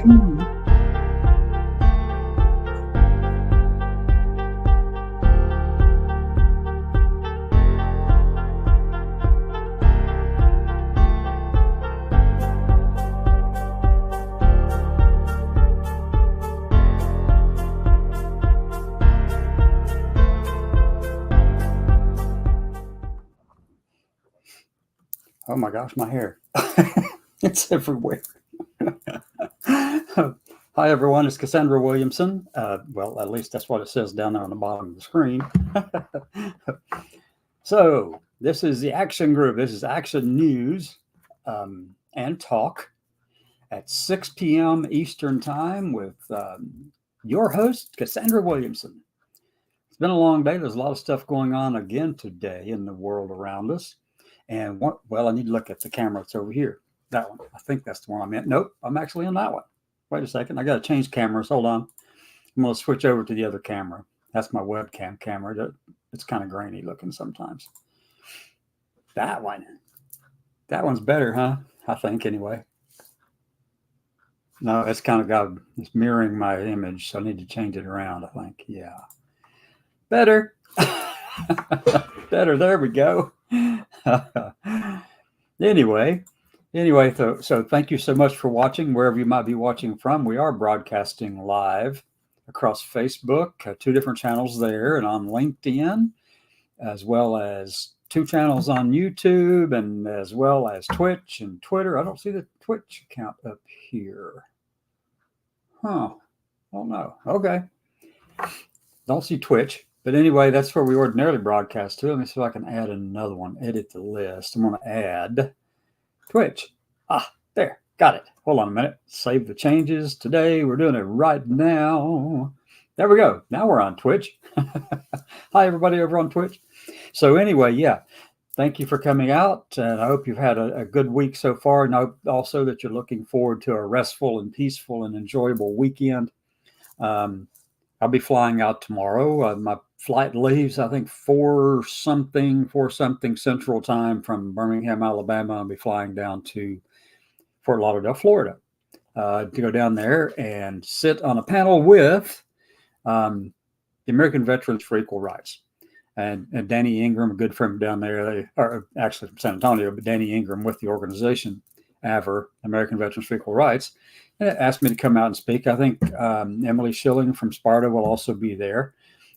Oh my gosh, my hair. It's everywhere. Hi, everyone. It's Cassandra Williamson. Well, at least that's what it says down there on the bottom of the screen. So, this is the Action Group. This is Action News and Talk at 6 p.m. Eastern Time with your host, Cassandra Williamson. It's been a long day. There's a lot of stuff going on again today in the world around us. And I need to look at the camera. It's over here. That one. I think that's the one I meant. Nope, I'm actually on that one. Wait a second. I got to change cameras. Hold on. I'm going to switch over to the other camera. That's my webcam camera. It's kind of grainy looking sometimes. That one. That one's better, huh? I think anyway. No, it's kind of it's mirroring my image, so I need to change it around, I think. Yeah. Better. Better. There we go. Anyway, so thank you so much for watching wherever you might be watching from. We are broadcasting live across Facebook, 2 different channels there, and on LinkedIn, as well as 2 channels on YouTube, and as well as Twitch and Twitter. I don't see the Twitch account up here. Oh no. Okay. Don't see Twitch. But anyway, that's where we ordinarily broadcast to. Let me see if I can add another one. Edit the list. I'm going to add Twitch. There. Got it. Hold on a minute. Save the changes. Today, we're doing it right now. There we go. Now we're on Twitch. Hi, everybody over on Twitch. So anyway, yeah. Thank you for coming out. And I hope you've had a good week so far. And I hope also that you're looking forward to a restful and peaceful and enjoyable weekend. I'll be flying out tomorrow. My flight leaves, I think, 4 something Central Time from Birmingham, Alabama. I'll be flying down to Fort Lauderdale, Florida, to go down there and sit on a panel with the American Veterans for Equal Rights. And Danny Ingram, a good friend down there, they are actually from San Antonio, but Danny Ingram with the organization, AVER, American Veterans for Equal Rights, asked me to come out and speak. I think Emily Schilling from Sparta will also be there.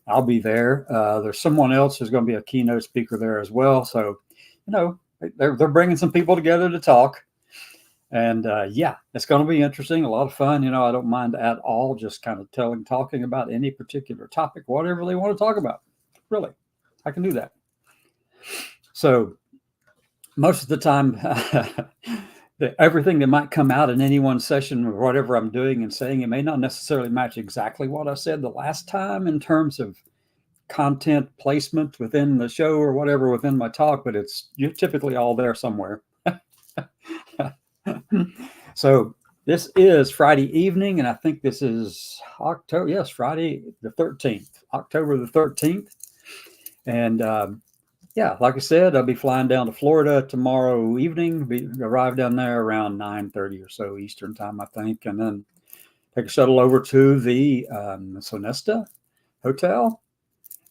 I'll be there. There's someone else who's going to be a keynote speaker there as well. So, they're bringing some people together to talk. And it's going to be interesting, a lot of fun. I don't mind at all just kind of talking about any particular topic, whatever they want to talk about. Really, I can do that. So most of the time, everything that might come out in any one session or whatever I'm doing and saying, it may not necessarily match exactly what I said the last time in terms of content placement within the show or whatever within my talk, but you're typically all there somewhere. So this is Friday evening, and I think this is Friday the 13th, October the 13th. And like I said, I'll be flying down to Florida tomorrow evening. Arrive down there around 9:30 or so Eastern Time, I think, and then take a shuttle over to the Sonesta Hotel.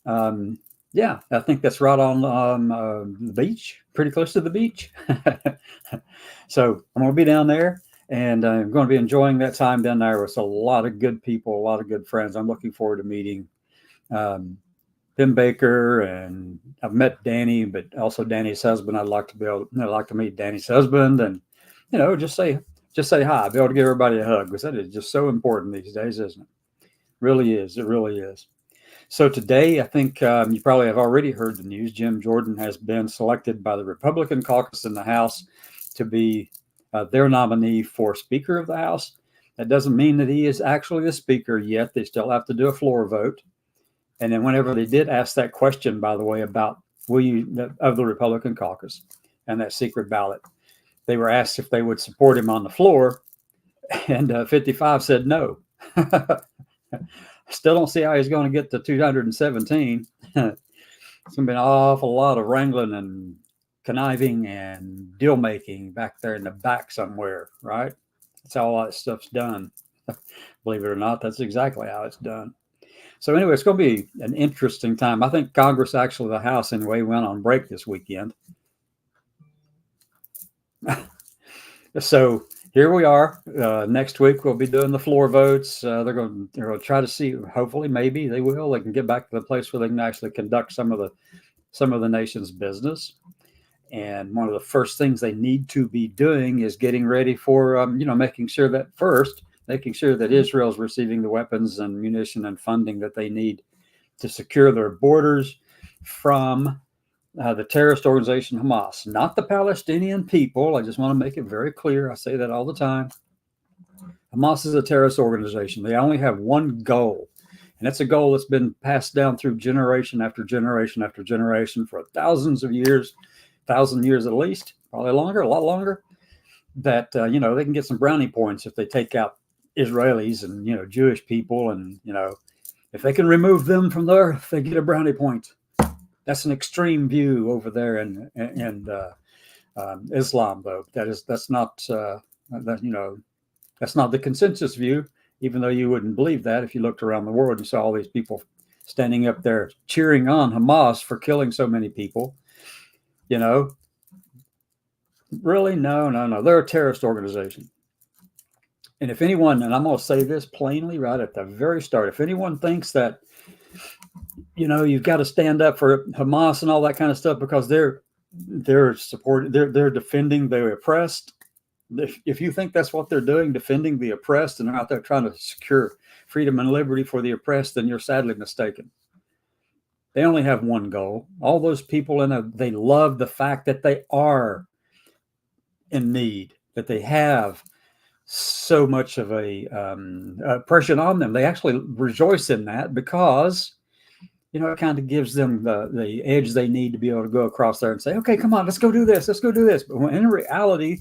I think that's right on the beach, pretty close to the beach. So I'm going to be down there, and I'm going to be enjoying that time down there with a lot of good people, a lot of good friends. I'm looking forward to meeting Tim Baker, and I've met Danny, but also Danny's husband. I'd like to meet Danny's husband, and just say hi. Be able to give everybody a hug, because that is just so important these days, isn't it? Really is. It really is. So today, I think you probably have already heard the news. Jim Jordan has been selected by the Republican caucus in the House to be their nominee for Speaker of the House. That doesn't mean that he is actually the Speaker yet. They still have to do a floor vote. And then whenever they did ask that question, by the way, about of the Republican caucus and that secret ballot, they were asked if they would support him on the floor, and 55 said no. Still don't see how he's going to get to 217. It's going to be an awful lot of wrangling and conniving and deal making back there in the back somewhere, right? That's how all that stuff's done. Believe it or not, that's exactly how it's done. So anyway, it's going to be an interesting time. I think Congress, actually the House anyway, went on break this weekend. So here we are. Next week we'll be doing the floor votes. They're going to try to see. Hopefully, maybe they will. They can get back to the place where they can actually conduct some of the nation's business. And one of the first things they need to be doing is getting ready for making sure that Israel is receiving the weapons and munition and funding that they need to secure their borders from the terrorist organization Hamas, not the Palestinian people. I just want to make it very clear. I say that all the time. Hamas is a terrorist organization. They only have one goal, and it's a goal that's been passed down through generation after generation after generation for thousands of years, 1,000 years at least, probably longer, a lot longer, that, they can get some brownie points if they take out Israelis and, Jewish people. And, if they can remove them from the earth, they get a brownie point. That's an extreme view over there in Islam, though. That's not the consensus view. Even though you wouldn't believe that if you looked around the world and saw all these people standing up there cheering on Hamas for killing so many people, really, no. They're a terrorist organization. And if anyone, and I'm going to say this plainly right at the very start, if anyone thinks that you've got to stand up for Hamas and all that kind of stuff because they're defending the oppressed. If you think that's what they're doing, defending the oppressed, and they're out there trying to secure freedom and liberty for the oppressed, then you're sadly mistaken. They only have one goal. All those people they love the fact that they are in need, that they have so much of a oppression on them. They actually rejoice in that because it kind of gives them the edge they need to be able to go across there and say, okay, come on, let's go do this. Let's go do this. But in reality,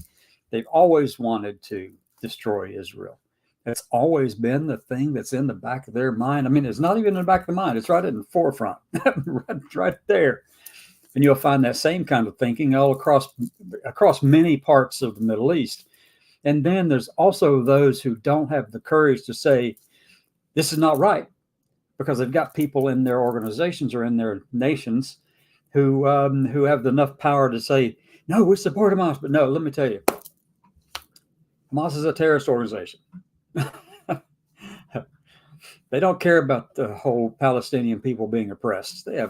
they've always wanted to destroy Israel. It's always been the thing that's in the back of their mind. I mean, it's not even in the back of the mind. It's right in the forefront, right there. And you'll find that same kind of thinking all across many parts of the Middle East. And then there's also those who don't have the courage to say, this is not right, because they've got people in their organizations or in their nations who have enough power to say, no, we support Hamas. But no, let me tell you, Hamas is a terrorist organization. They don't care about the whole Palestinian people being oppressed. They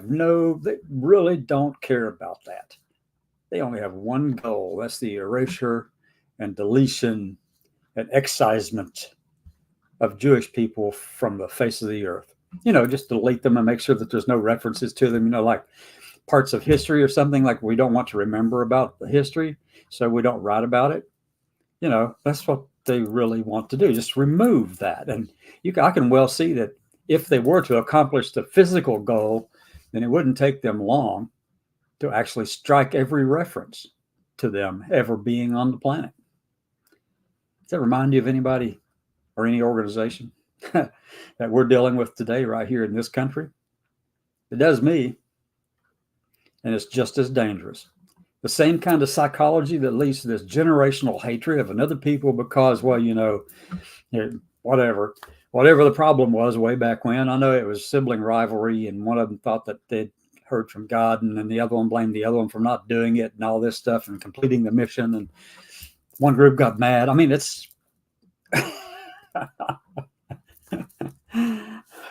really don't care about that. They only have one goal. That's the erasure and deletion and excisement of Jewish people from the face of the earth. Just delete them and make sure that there's no references to them, like parts of history or something, like we don't want to remember about the history, so we don't write about it. That's what they really want to do. Just remove that. And I can well see that if they were to accomplish the physical goal, then it wouldn't take them long to actually strike every reference to them ever being on the planet. Does that remind you of anybody or any organization that we're dealing with today right here in this country? It does me. And it's just as dangerous. The same kind of psychology that leads to this generational hatred of another people because, whatever the problem was way back when. I know it was sibling rivalry, and one of them thought that they'd heard from God, and then the other one blamed the other one for not doing it and all this stuff and completing the mission. And one group got mad. I mean, it's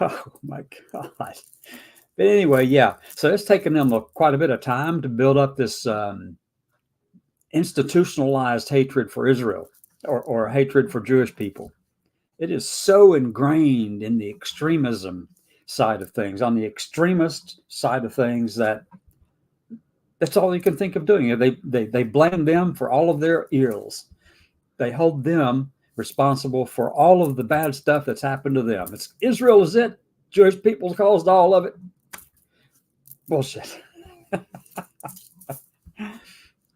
oh my God. But anyway, yeah. So it's taken them quite a bit of time to build up this institutionalized hatred for Israel or hatred for Jewish people. It is so ingrained in the extremism side of things, on the extremist side of things, that's all you can think of doing. They blame them for all of their ills. They hold them responsible for all of the bad stuff that's happened to them. Israel is it. Jewish people caused all of it. Bullshit.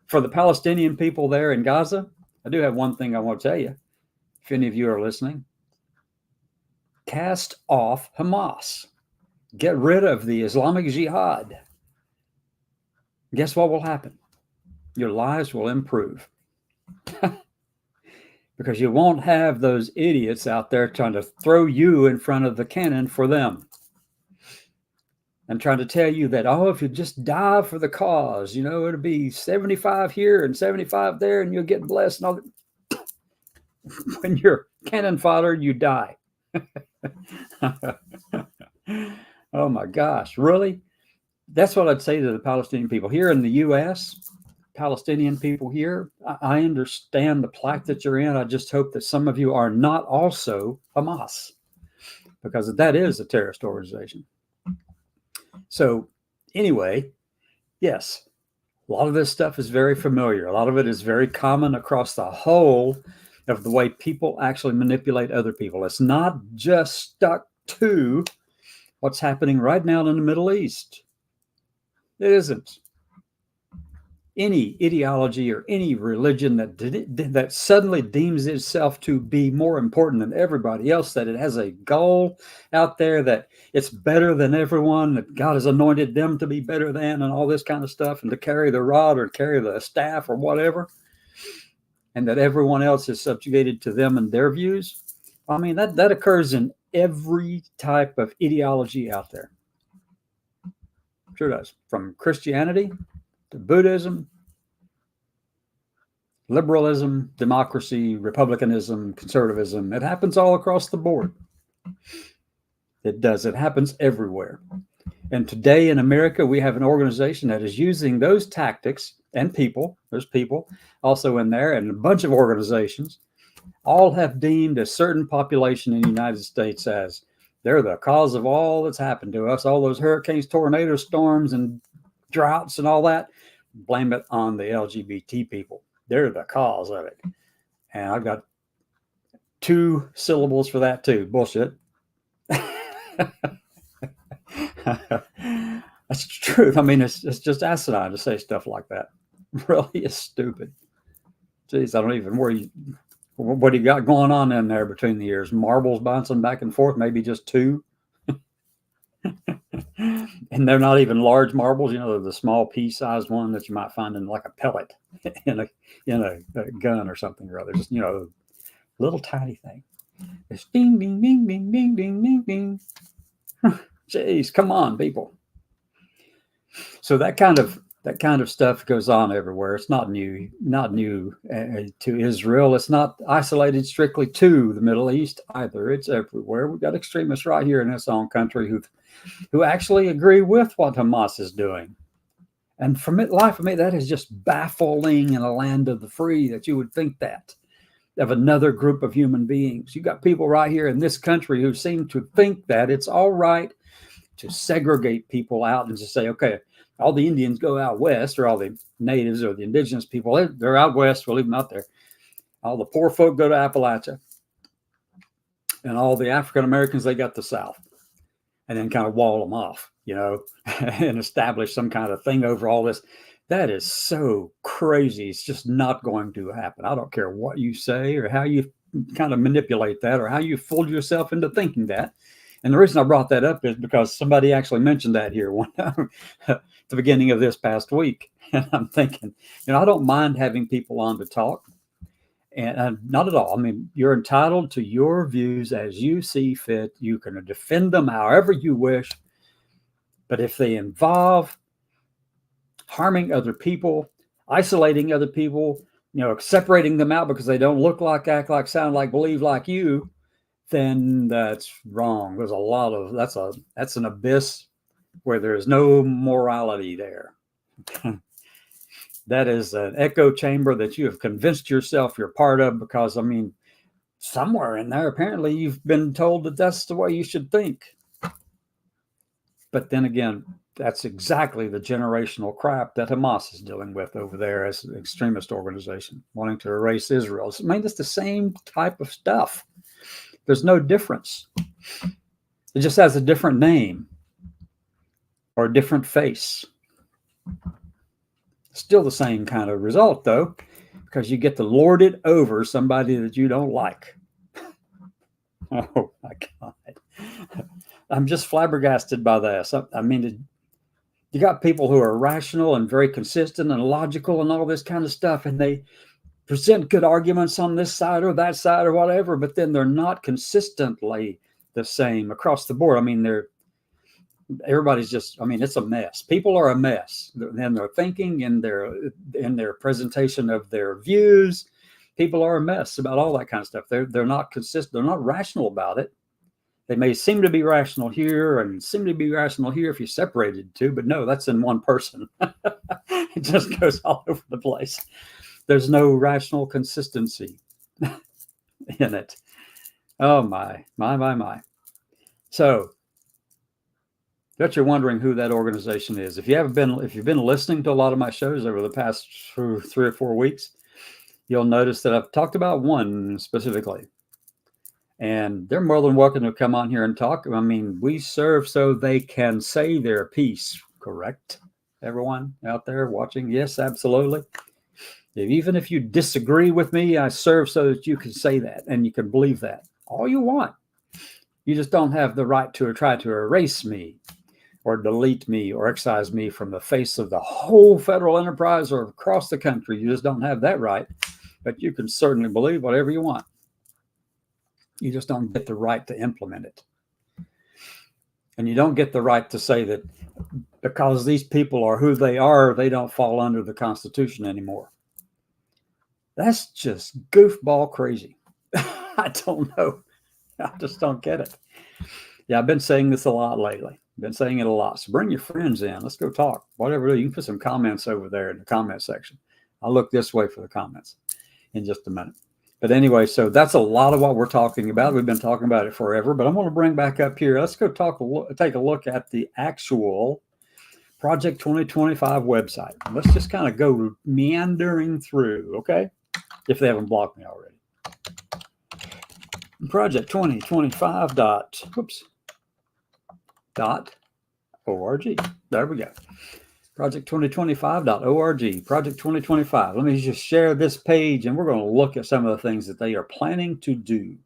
For the Palestinian people there in Gaza, I do have one thing I want to tell you. If any of you are listening, cast off Hamas. Get rid of the Islamic Jihad. Guess what will happen? Your lives will improve. because you won't have those idiots out there trying to throw you in front of the cannon for them and trying to tell you that, oh, if you just die for the cause, it'll be 75 here and 75 there and you'll get blessed and all that. When you're cannon fodder, you die. Oh my gosh, really? That's what I'd say to the Palestinian people here in the U.S. Palestinian people here, I understand the plight that you're in. I just hope that some of you are not also Hamas, because that is a terrorist organization. So anyway, yes, a lot of this stuff is very familiar. A lot of it is very common across the whole of the way people actually manipulate other people. It's not just stuck to what's happening right now in the Middle East. It isn't. Any ideology or any religion that suddenly deems itself to be more important than everybody else, that it has a goal out there, that it's better than everyone, that God has anointed them to be better than, and all this kind of stuff, and to carry the rod or carry the staff or whatever, and that everyone else is subjugated to them and their views. I mean, that occurs in every type of ideology out there. Sure does. From Christianity to Buddhism, liberalism, democracy, republicanism, conservatism. It happens all across the board. It does. It happens everywhere. And today in America, we have an organization that is using those tactics and people. There's people also in there, and a bunch of organizations all have deemed a certain population in the United States as they're the cause of all that's happened to us, all those hurricanes, tornadoes, storms, and droughts and all that. Blame it on the LGBT people. They're the cause of it. And I've got 2 syllables for that too. Bullshit. That's the truth. I mean, it's just asinine to say stuff like that. Really is stupid. Jeez, I don't even what do you got going on in there between the ears? Marbles bouncing back and forth, maybe just 2. And they're not even large marbles, the small pea-sized one that you might find in like a pellet in a gun or something or other. Just, little tiny thing. It's ding, ding, ding, ding, ding, ding, ding, ding. Jeez, come on, people. So that kind of stuff goes on everywhere. It's not new to Israel. It's not isolated strictly to the Middle East either. It's everywhere. We've got extremists right here in this own country who actually agree with what Hamas is doing. And for me, that is just baffling in a land of the free that you would think that of another group of human beings. You got people right here in this country who seem to think that it's all right to segregate people out and just say, okay, all the Indians go out west, or all the natives or the indigenous people, they're out west, we'll leave them out there. All the poor folk go to Appalachia. And all the African Americans, they got the South. And then kind of wall them off, and establish some kind of thing over all this. That is so crazy. It's just not going to happen. I don't care what you say or how you kind of manipulate that or how you fooled yourself into thinking that. And the reason I brought that up is because somebody actually mentioned that here one time at the beginning of this past week. And I'm thinking, I don't mind having people on to talk. And not at all. I mean, you're entitled to your views as you see fit. You can defend them however you wish. But if they involve harming other people, isolating other people, separating them out because they don't look like, act like, sound like, believe like you, then that's wrong. There's that's an abyss where there is no morality there. That is an echo chamber that you have convinced yourself you're part of because, somewhere in there, apparently you've been told that that's the way you should think. But then again, that's exactly the generational crap that Hamas is dealing with over there as an extremist organization, wanting to erase Israel. It's the same type of stuff. There's no difference. It just has a different name or a different face. Still the same kind of result, though, because you get to lord it over somebody that you don't like. Oh, my God. I'm just flabbergasted by this. You got people who are rational and very consistent and logical and all this kind of stuff, and they present good arguments on this side or that side or whatever, but then they're not consistently the same across the board. I mean, everybody's just, I mean, it's a mess. People are a mess in their thinking, in their presentation of their views. People are a mess about all that kind of stuff. They're not consistent. They're not rational about it. They may seem to be rational here and seem to be rational here if you separated two, but no, that's in one person. It just goes all over the place. There's no rational consistency in it. Oh my. So bet you're wondering who that organization is. If you've been listening to a lot of my shows over the past 3 or 4 weeks, you'll notice that I've talked about one specifically. And they're more than welcome to come on here and talk. I mean, we serve so they can say their piece, correct? Everyone out there watching? Yes, absolutely. Even if you disagree with me, I serve so that you can say that and you can believe that all you want. You just don't have the right to try to erase me or delete me or excise me from the face of the whole federal enterprise or across the country. You just don't have that right, but you can certainly believe whatever you want. You just don't get the right to implement it. And you don't get the right to say that because these people are who they are, they don't fall under the Constitution anymore. That's just goofball crazy. I don't know. I just don't get it. Yeah, I've been saying this a lot lately. Been saying it a lot. So bring your friends in. Let's go talk. Whatever. You can put some comments over there in the comment section. I'll look this way for the comments in just a minute. But anyway, so that's a lot of what we're talking about. We've been talking about it forever, but I'm going to bring back up here. Let's go take a look at the actual Project 2025 website. Let's just kind of go meandering through, okay? If they haven't blocked me already. Project 2025 .org. There we go. Project2025.org. Project 2025. Let me just share this page and we're going to look at some of the things that they are planning to do.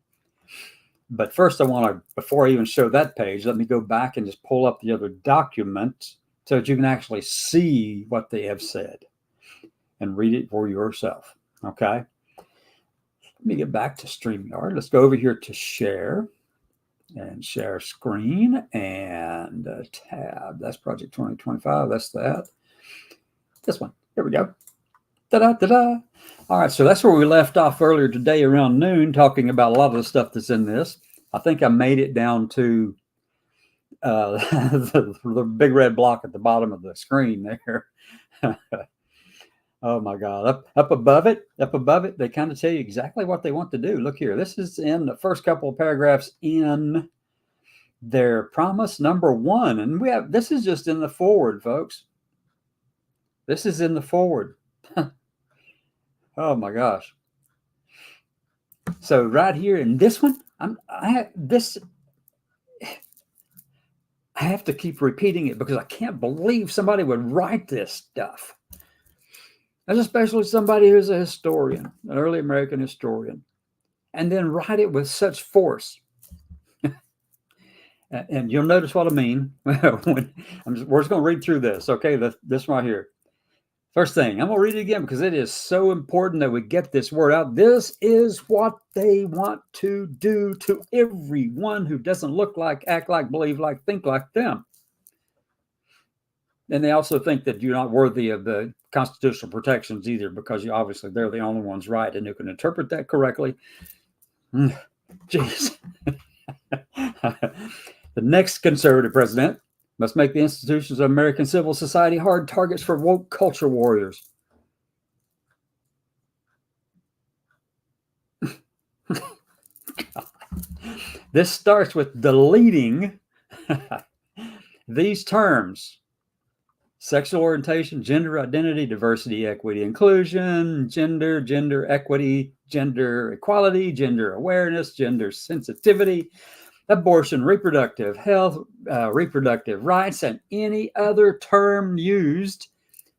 But first I want to, before I even show that page, let me go back and just pull up the other document so that you can actually see what they have said and read it for yourself. Okay. Let me get back to StreamYard. Let's go over here to share and share screen and tab. That's Project 2025. That's that. This one. Here we go. Ta-da. All right. So that's where we left off earlier today around noon, talking about a lot of the stuff that's in this. I think I made it down to the big red block at the bottom of the screen there. Oh my God. Up above it, they kind of tell you exactly what they want to do. Look here. This is in the first couple of paragraphs in their promise number 1. And this is just in the forward, folks. This is in the forward. Oh my gosh. So right here in this one, I have to keep repeating it because I can't believe somebody would write this stuff. And especially somebody who's a historian, an early American historian, and then write it with such force. And you'll notice what I mean. We're just going to read through this. Okay, this right here. First thing, I'm going to read it again because it is so important that we get this word out. This is what they want to do to everyone who doesn't look like, act like, believe like, think like them. And they also think that you're not worthy of the constitutional protections either because obviously they're the only ones right and who can interpret that correctly. Jeez. The next conservative president must make the institutions of American civil society hard targets for woke culture warriors. This starts with deleting these terms: sexual orientation, gender identity, diversity, equity, inclusion, gender equity, gender equality, gender awareness, gender sensitivity, abortion, reproductive health, reproductive rights, and any other term used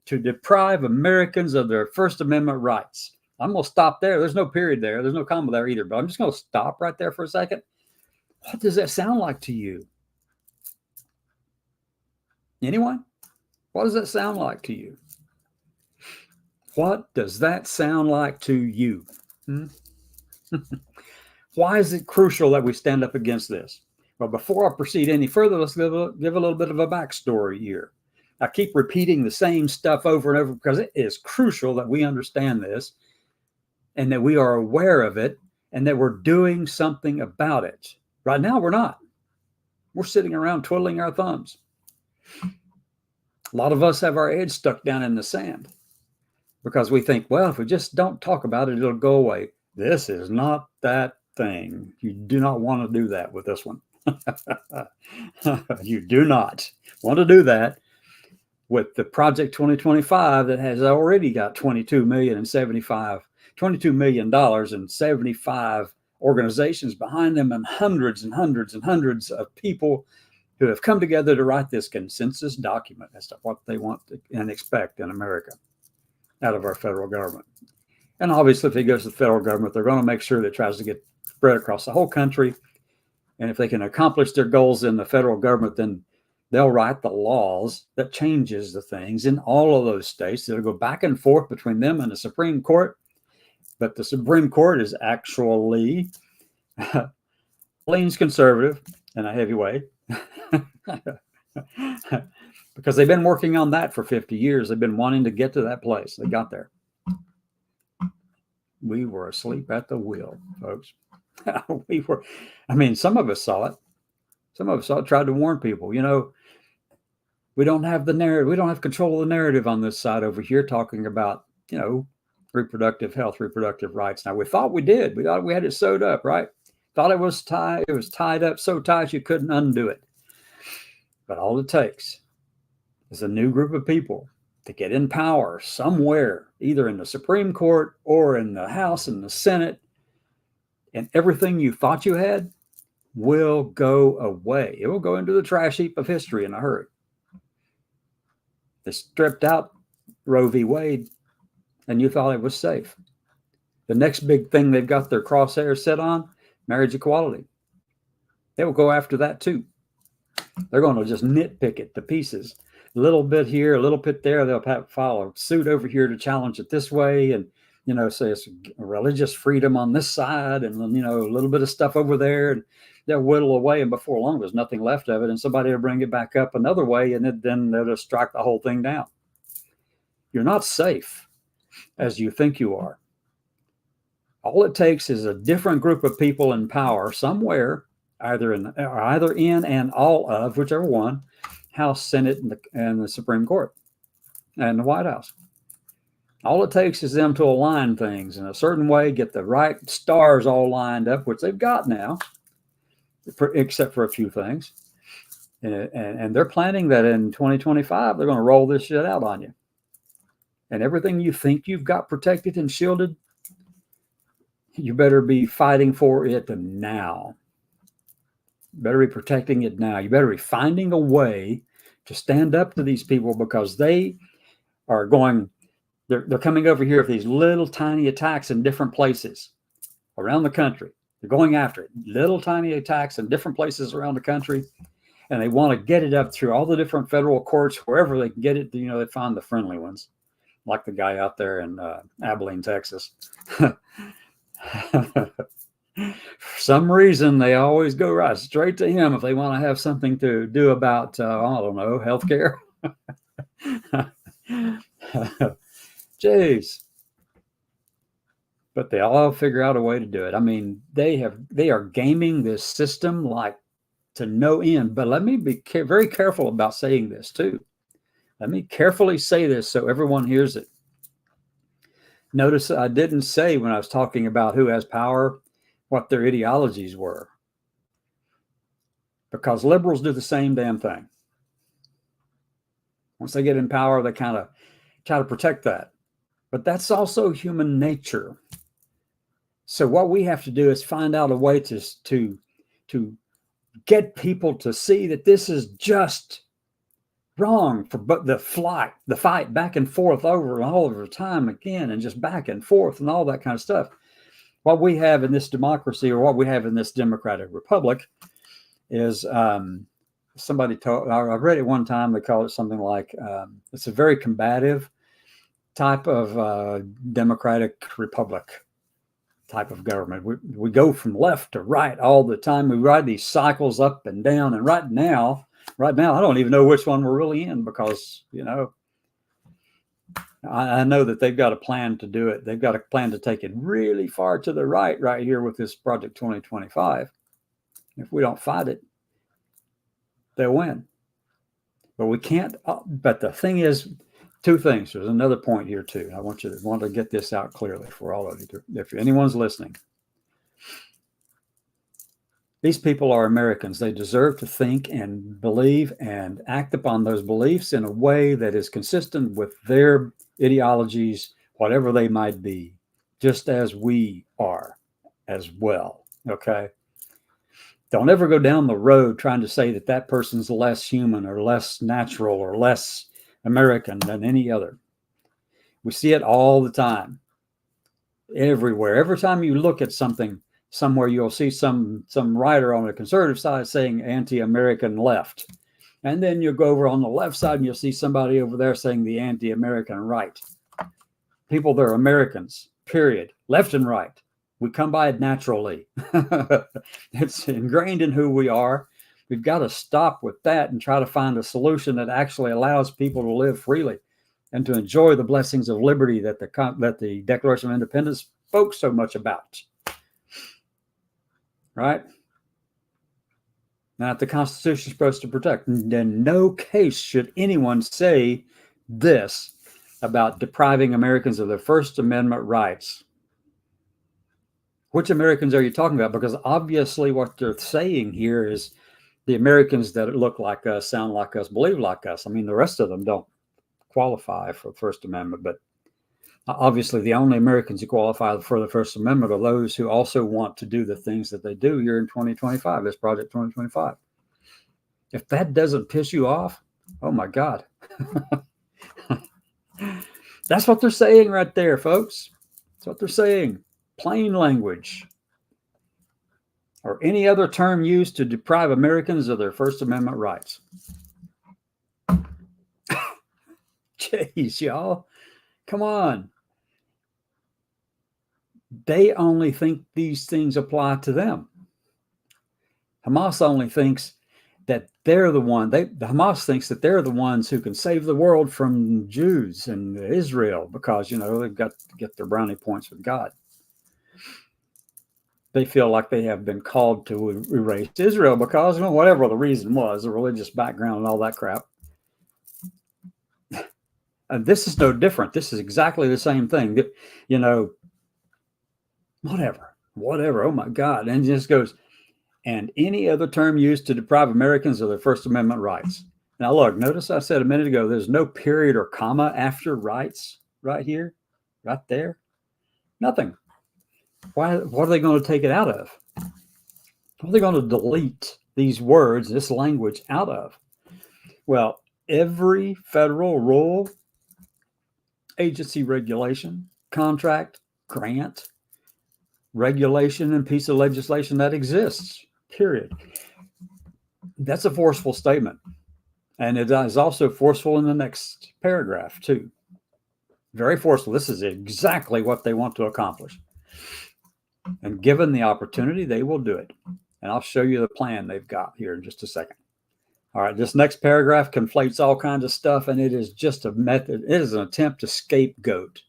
to deprive Americans of their First Amendment rights. I'm going to stop there. There's no period there. There's no comma there either, but I'm just going to stop right there for a second. What does that sound like to you? Anyone? What does that sound like to you? What does that sound like to you? Why is it crucial that we stand up against this? Well, before I proceed any further, let's give a little bit of a backstory here. I keep repeating the same stuff over and over because it is crucial that we understand this and that we are aware of it and that we're doing something about it. Right now, we're not. We're sitting around twiddling our thumbs. A lot of us have our heads stuck down in the sand because we think, well, if we just don't talk about it, it'll go away. This is not that thing. You do not want to do that with this one. You do not want to do that with the Project 2025 that has already got $22 million and 75 organizations behind them and hundreds of people who have come together to write this consensus document as to what they want and expect in America out of our federal government. And obviously, if it goes to the federal government, they're going to make sure that it tries to get spread across the whole country. And if they can accomplish their goals in the federal government, then they'll write the laws that changes the things in all of those states. It'll go back and forth between them and the Supreme Court. But the Supreme Court is actually leans conservative in a heavy way because they've been working on that for 50 years. They've been wanting to get to that place. They got there. We were asleep at the wheel, folks. Some of us saw it. Some of us tried to warn people, we don't have the narrative. We don't have control of the narrative on this side over here talking about, reproductive health, reproductive rights. Now, we thought we did. We thought we had it sewed up, right? Thought it was tied. It was tied up so tight you couldn't undo it. But all it takes is a new group of people to get in power somewhere, either in the Supreme Court or in the House and the Senate, and everything you thought you had will go away. It will go into the trash heap of history in a hurry. They stripped out Roe v. Wade, and you thought it was safe. The next big thing they've got their crosshairs set on, marriage equality. They will go after that too. They're going to just nitpick it to pieces. A little bit here, a little bit there. They'll file a suit over here to challenge it this way, and say it's religious freedom on this side, and a little bit of stuff over there, and they'll whittle away, and before long there's nothing left of it, and somebody will bring it back up another way, and then they'll just strike the whole thing down. You're not safe as you think you are. All it takes is a different group of people in power somewhere, either in and all of, whichever one, House, Senate, and the Supreme Court, and the White House. All it takes is them to align things in a certain way, get the right stars all lined up, which they've got now, except for a few things. And they're planning that in 2025, they're going to roll this shit out on you. And everything you think you've got protected and shielded, you better be fighting for it now. You better be protecting it now. You better be finding a way to stand up to these people because they are going, they're coming over here with these little tiny attacks in different places around the country. They're going after it. Little tiny attacks in different places around the country. And they want to get it up through all the different federal courts, wherever they can get it. They find the friendly ones, like the guy out there in Abilene, Texas. For some reason, they always go right straight to him if they want to have something to do about, I don't know, healthcare. Jeez. But they all figure out a way to do it. They are gaming this system like to no end. But let me be very careful about saying this too. Let me carefully say this so everyone hears it. Notice I didn't say when I was talking about who has power, what their ideologies were. Because liberals do the same damn thing. Once they get in power, they kind of try to protect that. But that's also human nature. So what we have to do is find out a way to get people to see that this is just wrong for the fight back and forth over and all over time again, and just back and forth and all that kind of stuff. What we have in this democracy, or what we have in this democratic republic, is somebody told, I read it one time, they call it something like, it's a very combative type of democratic republic type of government. We go from left to right all the time. We ride these cycles up and down. And right now, I don't even know which one we're really in, because, I know that they've got a plan to do it. They've got a plan to take it really far to the right here with this Project 2025. If we don't fight it, they'll win. But we can't. But the thing is, two things. There's another point here too. I want to get this out clearly for all of you. If anyone's listening, these people are Americans. They deserve to think and believe and act upon those beliefs in a way that is consistent with their ideologies, whatever they might be, just as we are as well. Okay? Don't ever go down the road trying to say that that person's less human or less natural or less American than any other. We see it all the time, everywhere. Every time you look at something somewhere, you'll see some writer on the conservative side saying anti-American left. And then you'll go over on the left side and you'll see somebody over there saying the anti-American right. People, they're Americans, period. Left and right. We come by it naturally. It's ingrained in who we are. We've got to stop with that and try to find a solution that actually allows people to live freely and to enjoy the blessings of liberty that the Declaration of Independence spoke so much about. Right? Now, the Constitution is supposed to protect. In no case should anyone say this about depriving Americans of their First Amendment rights. Which Americans are you talking about? Because obviously what they're saying here is the Americans that look like us, sound like us, believe like us. I mean, the rest of them don't qualify for the First Amendment, but obviously the only Americans who qualify for the First Amendment are those who also want to do the things that they do here in 2025, this Project 2025. If that doesn't piss you off, oh my God. That's what they're saying right there, folks. That's what they're saying. Plain language. Or any other term used to deprive Americans of their First Amendment rights. Jeez, y'all. Come on. They only think these things apply to them. Hamas only thinks that they're the one. Hamas thinks that they're the ones who can save the world from Jews and Israel because, they've got to get their brownie points with God. They feel like they have been called to erase Israel because, whatever the reason was, the religious background and all that crap. And this is no different. This is exactly the same thing. Whatever. Oh my God. And it just goes, and any other term used to deprive Americans of their First Amendment rights. Now, look, notice I said a minute ago, there's no period or comma after rights right here, right there. Nothing. What are they going to take it out of? What are they going to delete these words, this language out of? Well, every federal rule, agency regulation, contract, grant, regulation, and piece of legislation that exists, period. That's a forceful statement. And it is also forceful in the next paragraph, too. Very forceful. This is exactly what they want to accomplish. And given the opportunity, they will do it. And I'll show you the plan they've got here in just a second. All right, this next paragraph conflates all kinds of stuff, and it is just a method. It is an attempt to scapegoat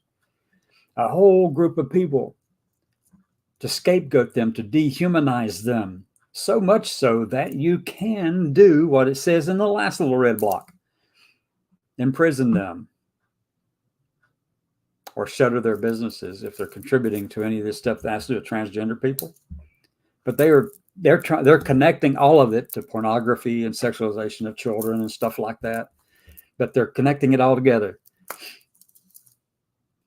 a whole group of people, to scapegoat them, to dehumanize them, so much so that you can do what it says in the last little red block. Imprison them. Or shutter their businesses if they're contributing to any of this stuff that has to do with transgender people. But they're connecting all of it to pornography and sexualization of children and stuff like that. But they're connecting it all together.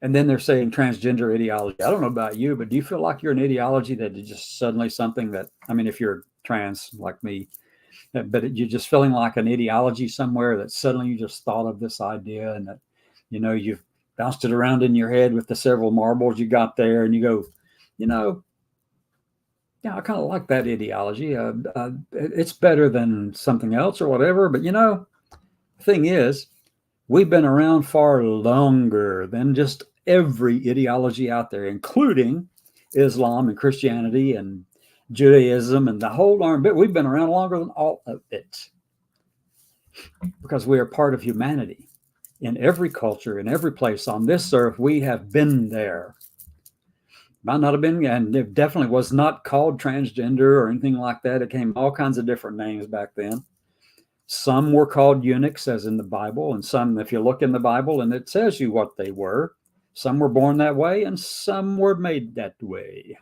And then they're saying transgender ideology. I don't know about you, but do you feel like you're an ideology that is just suddenly something that, if you're trans like me, but you're just feeling like an ideology somewhere that suddenly you just thought of this idea and that, you've bounced it around in your head with the several marbles you got there, and you go, I kind of like that ideology. It's better than something else or whatever. But the thing is, We've been around far longer than just every ideology out there, including Islam and Christianity and Judaism and the whole darn bit. We've been around longer than all of it because we are part of humanity. In every culture, in every place on this earth, we have been there. Might not have been, and it definitely was not called transgender or anything like that. It came all kinds of different names back then. Some were called eunuchs, as in the Bible, and some, if you look in the Bible, and it tells you what they were. Some were born that way, and some were made that way.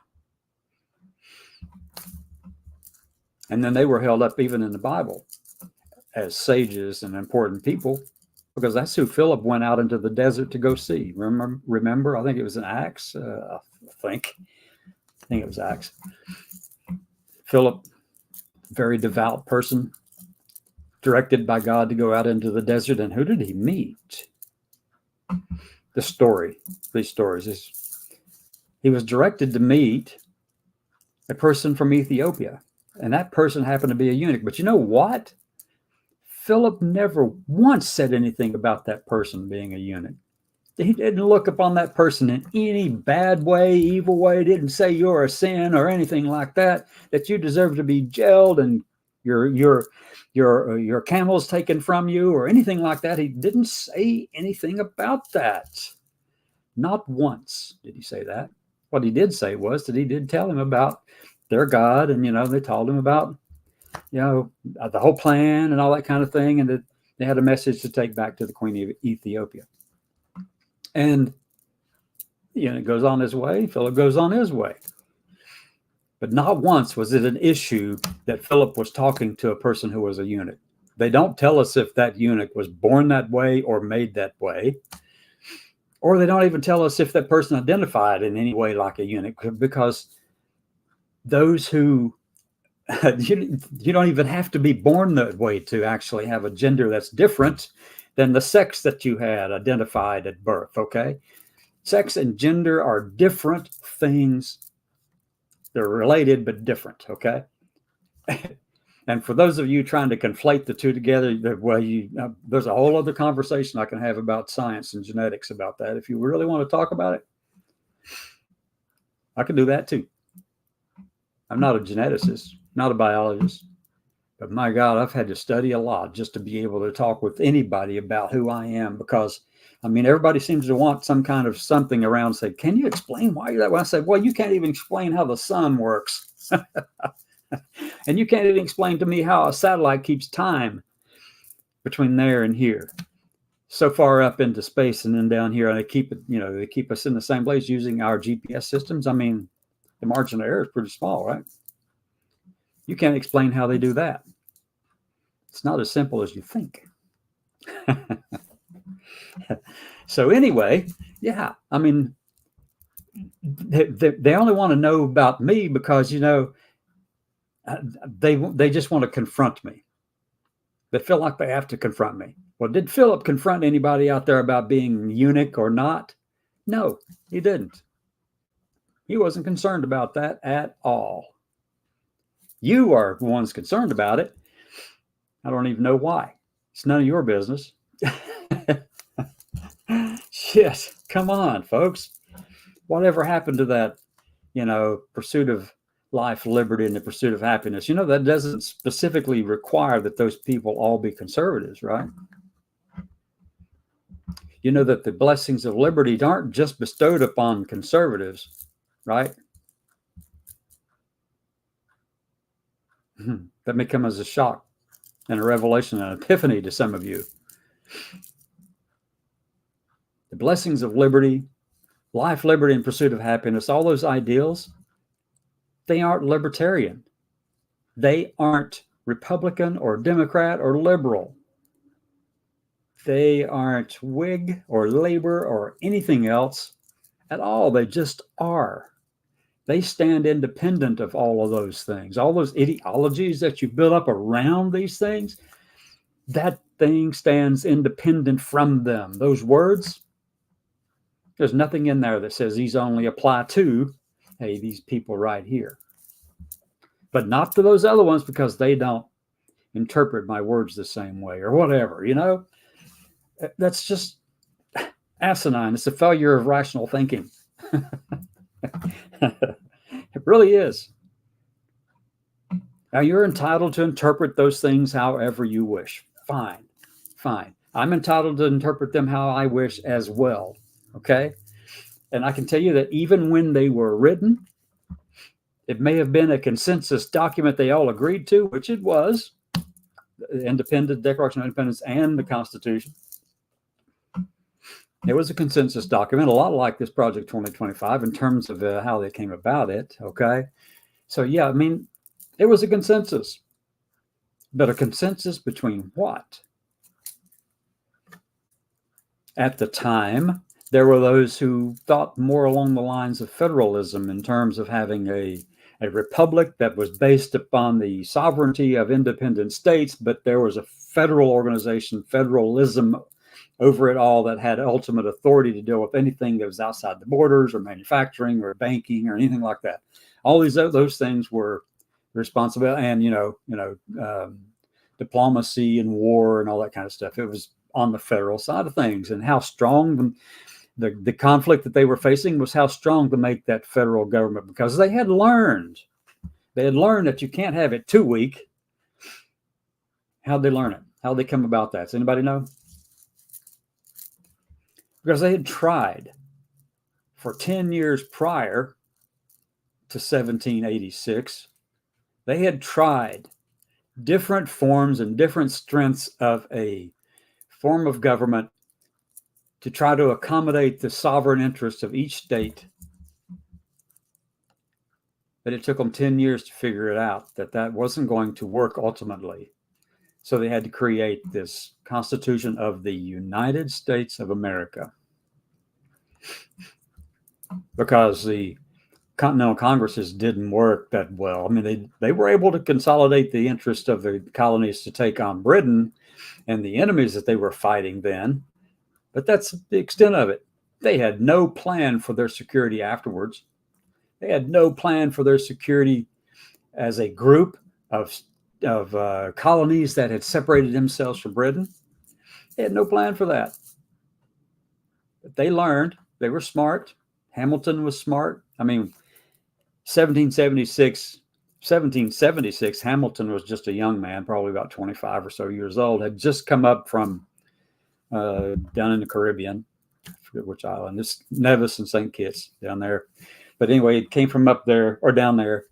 And then they were held up even in the Bible as sages and important people, because that's who Philip went out into the desert to go see. Remember? I think it was in Acts. I think it was Acts. Philip, very devout person, directed by God to go out into the desert. And who did he meet? These stories. He was directed to meet a person from Ethiopia. And that person happened to be a eunuch. But you know what? Philip never once said anything about that person being a eunuch. He didn't look upon that person in any bad way, evil way. He didn't say you're a sin or anything like that, that you deserve to be jailed and your camels taken from you or anything like that. He didn't say anything about that. Not once did he say that. What he did say was that he did tell him about their God, and they told him about the whole plan and all that kind of thing, and that they had a message to take back to the Queen of Ethiopia. And it goes on his way. Philip goes on his way. But not once was it an issue that Philip was talking to a person who was a eunuch. They don't tell us if that eunuch was born that way or made that way. Or they don't even tell us if that person identified in any way like a eunuch, because those who you don't even have to be born that way to actually have a gender that's different than the sex that you had identified at birth, okay? Sex and gender are different things. They're related but different, okay? And for those of you trying to conflate the two together, there's a whole other conversation I can have about science and genetics about that. If you really want to talk about it, I can do that too. I'm not a geneticist, not a biologist, but my God, I've had to study a lot just to be able to talk with anybody about who I am, because everybody seems to want some kind of something around, say, can you explain why you're that way? I say, well, you can't even explain how the sun works. And you can't even explain to me how a satellite keeps time between there and here, so far up into space and then down here. And they keep it, they keep us in the same place using our GPS systems. The margin of error is pretty small, right? You can't explain how they do that. It's not as simple as you think. So anyway, yeah, they only want to know about me because, they just want to confront me. They feel like they have to confront me. Well, did Philip confront anybody out there about being eunuch or not? No, he didn't. He wasn't concerned about that at all. You are the ones concerned about it. I don't even know why. It's none of your business. Yes, come on, folks. Whatever happened to that, pursuit of life, liberty, and the pursuit of happiness? That doesn't specifically require that those people all be conservatives, right? That the blessings of liberty aren't just bestowed upon conservatives, right? That may come as a shock and a revelation and an epiphany to some of you. The blessings of liberty, life, liberty, and pursuit of happiness, all those ideals, they aren't libertarian. They aren't Republican or Democrat or liberal. They aren't Whig or Labor or anything else at all. They just are. They stand independent of all of those things. All those ideologies that you build up around these things, that thing stands independent from them. Those words, there's nothing in there that says these only apply to, hey, these people right here. But not to those other ones, because they don't interpret my words the same way or whatever, That's just asinine. It's a failure of rational thinking. It really is. Now, you're entitled to interpret those things however you wish. Fine, fine. I'm entitled to interpret them how I wish as well. Okay. And I can tell you that even when they were written, it may have been a consensus document they all agreed to, which it was, the Independent Declaration of Independence and the Constitution. It was a consensus document, a lot like this Project 2025 in terms of how they came about it. Okay. So, yeah, I mean, it was a consensus, but a consensus between what? At the time, there were those who thought more along the lines of federalism in terms of having a republic that was based upon the sovereignty of independent states, but there was a federal organization, federalism over it all, that had ultimate authority to deal with anything that was outside the borders or manufacturing or banking or anything like that. All those things were responsible, and diplomacy and war and all that kind of stuff. It was on the federal side of things, and how strong the conflict that they were facing was how strong to make that federal government, because they had learned that you can't have it too weak. How'd they learn it? How'd they come about that? Does anybody know? Because they had tried for 10 years prior to 1786. They had tried different forms and different strengths of a form of government to try to accommodate the sovereign interests of each state. But it took them 10 years to figure it out, that wasn't going to work ultimately. So they had to create this Constitution of the United States of America, because the Continental Congresses didn't work that well. I mean, they were able to consolidate the interest of the colonies to take on Britain and the enemies that they were fighting then, but that's the extent of it. They had no plan for their security afterwards. They had no plan for their security as a group of colonies that had separated themselves from Britain. They had no plan for that. But they learned. They were smart. Hamilton was smart. I mean, 1776, Hamilton was just a young man, probably about 25 or so years old, had just come up from down in the Caribbean. I forget which island. It's Nevis and St. Kitts down there. But anyway, it came from up there or down there,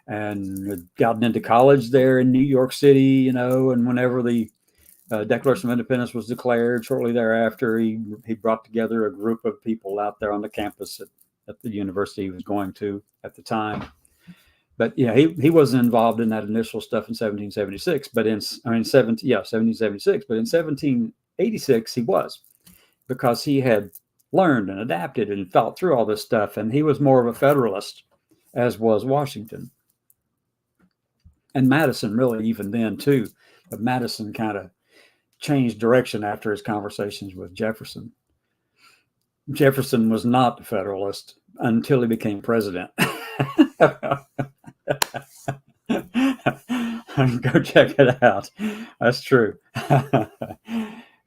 and had gotten into college there in New York City, and whenever the Declaration of Independence was declared, shortly thereafter, he brought together a group of people out there on the campus at the university he was going to at the time. But yeah, he wasn't involved in that initial stuff in 1776, but in 1776, but in 1786 he was, because he had learned and adapted and thought through all this stuff, and he was more of a federalist, as was Washington. And Madison, really, even then too. But Madison kind of changed direction after his conversations with Jefferson. Jefferson was not a federalist until he became president. Go check it out. That's true.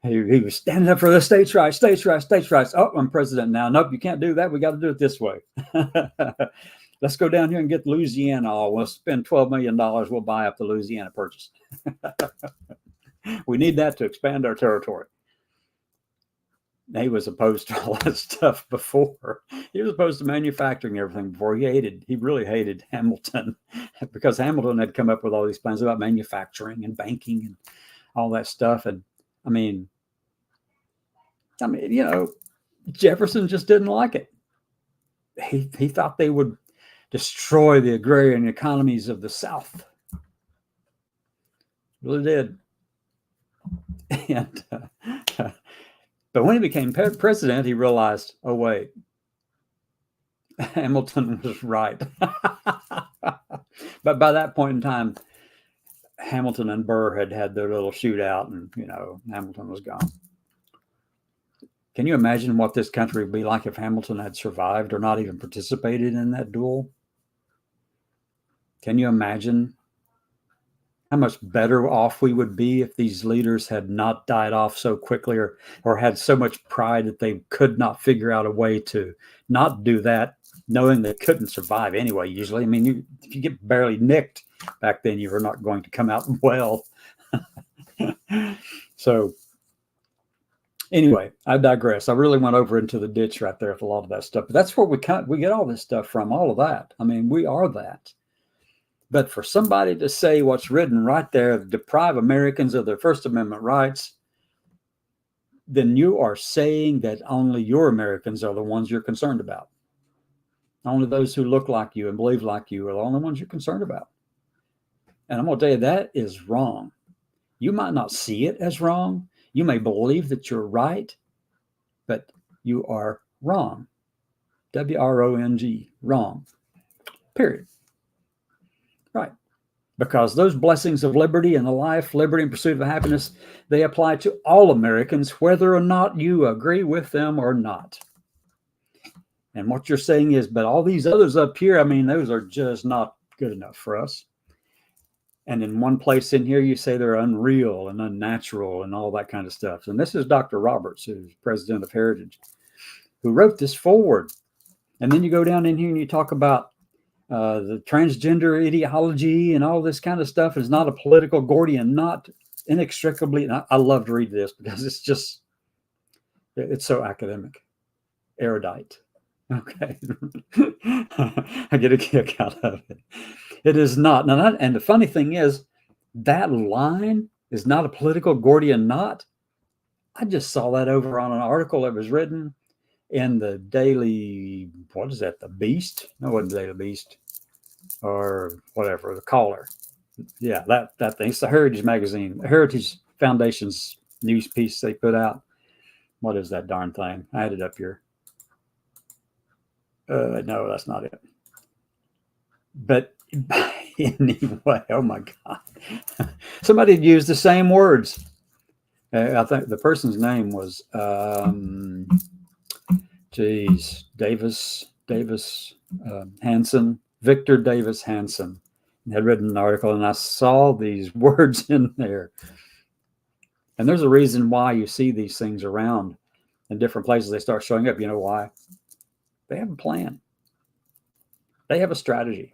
He was standing up for the states' rights, states' rights, states' rights. Oh, I'm president now. Nope, you can't do that. We got to do it this way. Let's go down here and get Louisiana. We'll spend $12 million. We'll buy up the Louisiana Purchase. We need that to expand our territory. He was opposed to all that stuff before. He was opposed to manufacturing everything before. He really hated Hamilton, because Hamilton had come up with all these plans about manufacturing and banking and all that stuff. And I mean, Jefferson just didn't like it. He thought they would destroy the agrarian economies of the South. Really did. And but when he became president, he realized, oh wait, Hamilton was right. But by that point in time, Hamilton and Burr had their little shootout, and Hamilton was gone. Can you imagine what this country would be like if Hamilton had survived or not even participated in that duel? Can you imagine how much better off we would be if these leaders had not died off so quickly, or had so much pride that they could not figure out a way to not do that, knowing they couldn't survive anyway. Usually, I mean, if you get barely nicked back then, you were not going to come out well. So anyway, I digress. I really went over into the ditch right there with a lot of that stuff. But that's where we get all this stuff from, all of that. I mean, we are that. But for somebody to say what's written right there, deprive Americans of their First Amendment rights, then you are saying that only your Americans are the ones you're concerned about. Only those who look like you and believe like you are the only ones you're concerned about. And I'm going to tell you, that is wrong. You might not see it as wrong. You may believe that you're right, but you are wrong. W-R-O-N-G, wrong. Period. Right. Because those blessings of liberty and the life, liberty and pursuit of happiness, they apply to all Americans, whether or not you agree with them or not. And what you're saying is, but all these others up here, I mean, those are just not good enough for us. And in one place in here, you say they're unreal and unnatural and all that kind of stuff. And this is Dr. Roberts, who's president of Heritage, who wrote this forward. And then you go down in here and you talk about the transgender ideology and all this kind of stuff is not a political Gordian knot, inextricably. And I love to read this because it's so academic, erudite. Okay. I get a kick out of it. It is not. Now, and the funny thing is, that line is not a political Gordian knot. I just saw that over on an article that was written in the Daily, what is that, the Beast? No, it wasn't the Daily Beast or whatever, the Caller. Yeah, that thing. It's the Heritage magazine, Heritage Foundation's news piece they put out. What is that darn thing? I had it up here. No, that's not it. But anyway, oh my God. Somebody had used the same words. I think the person's name was, Davis Hanson, Victor Davis Hanson, had written an article, and I saw these words in there. And there's a reason why you see these things around in different places. They start showing up. You know why? They have a plan. They have a strategy.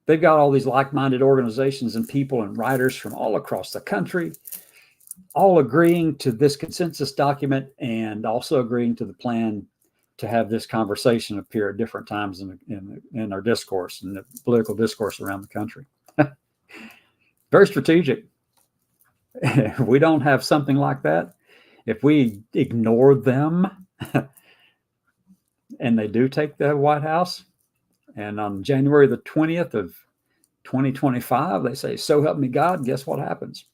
They've got all these like-minded organizations and people and writers from all across the country, all agreeing to this consensus document and also agreeing to the plan to have this conversation appear at different times in our discourse and the political discourse around the country. Very strategic. If we don't have something like that, if we ignore them, and they do take the White House, and on January the 20th of 2025, they say, so help me God, guess what happens?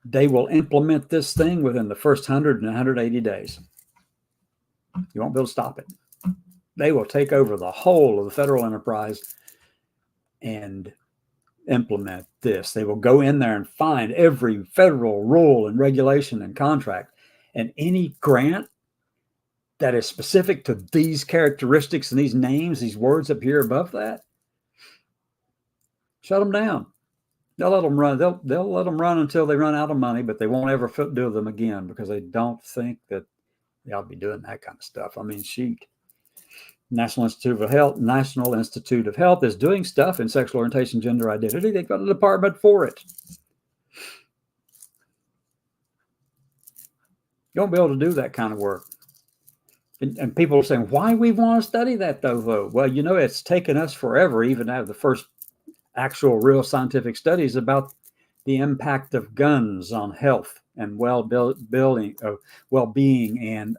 They will implement this thing within the first 100 and 180 days. You won't be able to stop it. They will take over the whole of the federal enterprise and implement this. They will go in there and find every federal rule and regulation and contract, and any grant that is specific to these characteristics and these names, these words up here above that, shut them down. They'll let them run. They'll let them run until they run out of money, but they won't ever do them again because they don't think that they ought to be doing that kind of stuff. I mean, shoot. National Institute of Health is doing stuff in sexual orientation, gender identity. They've got a department for it. You won't be able to do that kind of work. And people are saying, why we want to study that though? Well, you know, it's taken us forever, even to have the first actual real scientific studies about the impact of guns on health and well-being and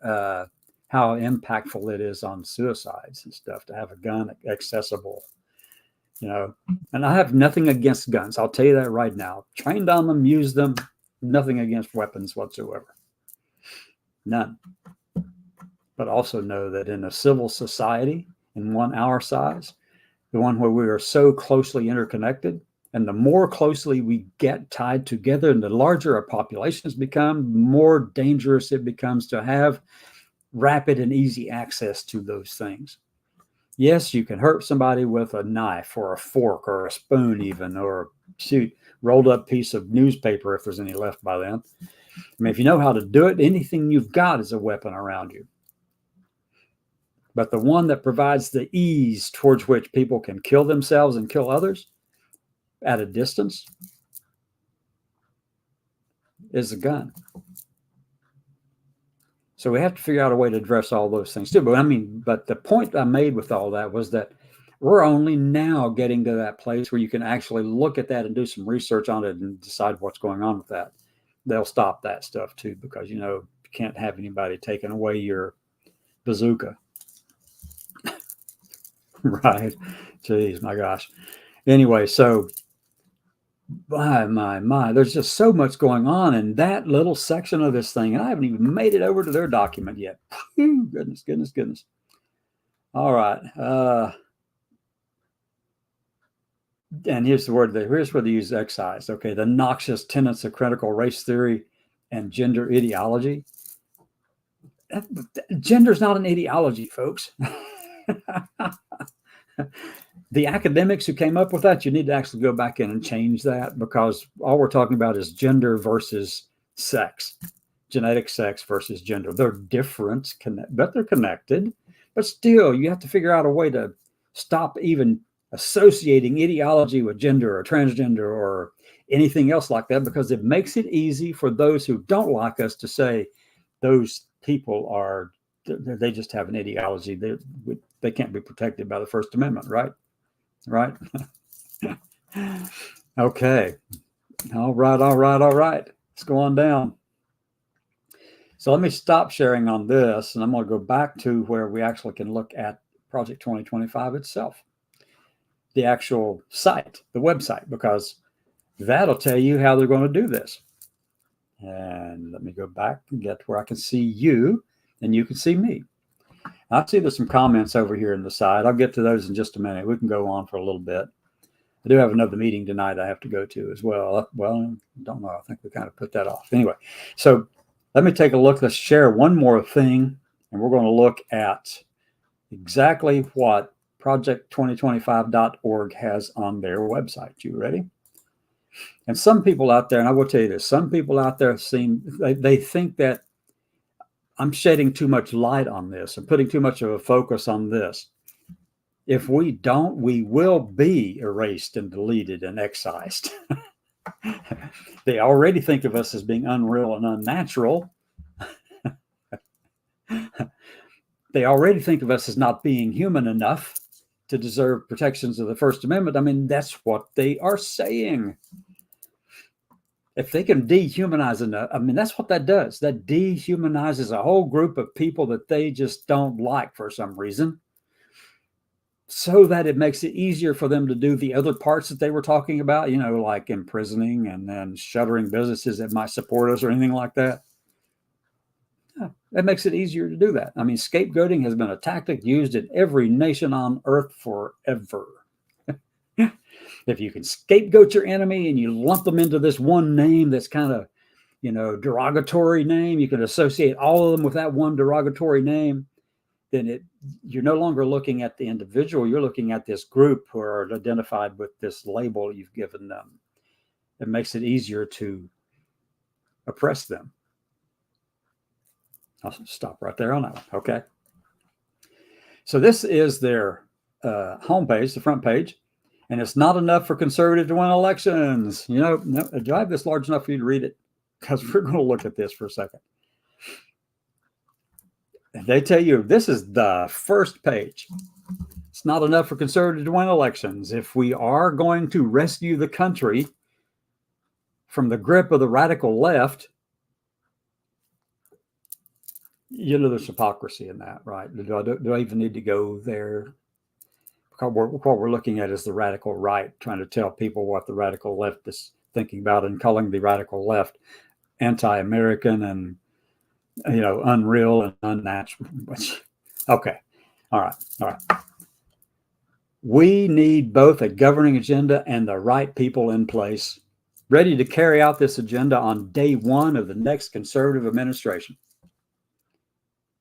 how impactful it is on suicides and stuff to have a gun accessible, you know. And I have nothing against guns. I'll tell you that right now. Trained on them, use them, nothing against weapons whatsoever. None. But also know that in a civil society, in one our size, the one where we are so closely interconnected, and the more closely we get tied together and the larger our populations become, the more dangerous it becomes to have rapid and easy access to those things. Yes, you can hurt somebody with a knife or a fork or a spoon, even, or shoot, rolled up piece of newspaper if there's any left by then. I mean, if you know how to do it, anything you've got is a weapon around you. But the one that provides the ease towards which people can kill themselves and kill others at a distance is a gun. So we have to figure out a way to address all those things too. But the point I made with all that was that we're only now getting to that place where you can actually look at that and do some research on it and decide what's going on with that. They'll stop that stuff too, because you can't have anybody taking away your bazooka. Right. Jeez, my gosh. Anyway, so my, there's just so much going on in that little section of this thing, and I haven't even made it over to their document yet. Goodness. All right. And here's where they use excise. Okay, the noxious tenets of critical race theory and gender ideology. Gender's not an ideology, folks. The academics who came up with that, you need to actually go back in and change that, because all we're talking about is gender versus sex, genetic sex versus gender. They're different, but they're connected. But still, you have to figure out a way to stop even associating ideology with gender or transgender or anything else like that, because it makes it easy for those who don't like us to say those people they just have an ideology. They can't be protected by the First Amendment, right? Okay. All right. Let's go on down. So let me stop sharing on this, and I'm going to go back to where we actually can look at Project 2025 itself, the actual site, the website, because that'll tell you how they're going to do this. And let me go back and get to where I can see you and you can see me. I see there's some comments over here in the side. I'll get to those in just a minute. We can go on for a little bit. I do have another meeting tonight I have to go to as well. Well, I don't know. I think we kind of put that off. Anyway, so let me take a look. Let's share one more thing, and we're going to look at exactly what project2025.org has on their website. You ready? And some people out there, and I will tell you this, some people out there they think that I'm shedding too much light on this and putting too much of a focus on this. If we don't, we will be erased and deleted and excised. They already think of us as being unreal and unnatural. They already think of us as not being human enough to deserve protections of the First Amendment. I mean, that's what they are saying. If they can dehumanize enough, I mean, that's what that does. That dehumanizes a whole group of people that they just don't like for some reason, so that it makes it easier for them to do the other parts that they were talking about, like imprisoning and then shuttering businesses that might support us or anything like that. That makes it easier to do that. I mean, scapegoating has been a tactic used in every nation on earth forever. If you can scapegoat your enemy and you lump them into this one name that's kind of, derogatory name, you can associate all of them with that one derogatory name, then you're no longer looking at the individual. You're looking at this group who are identified with this label you've given them. It makes it easier to oppress them. I'll stop right there on that one. Okay. So this is their homepage, the front page. And it's not enough for conservative to win elections. Do I have this large enough for you to read it? Because we're going to look at this for a second. They tell you this is the first page. It's not enough for conservative to win elections. If we are going to rescue the country from the grip of the radical left, there's hypocrisy in that, right? Do I even need to go there? What we're looking at is the radical right, trying to tell people what the radical left is thinking about and calling the radical left anti-American and, unreal and unnatural. Okay. All right. We need both a governing agenda and the right people in place ready to carry out this agenda on day one of the next conservative administration.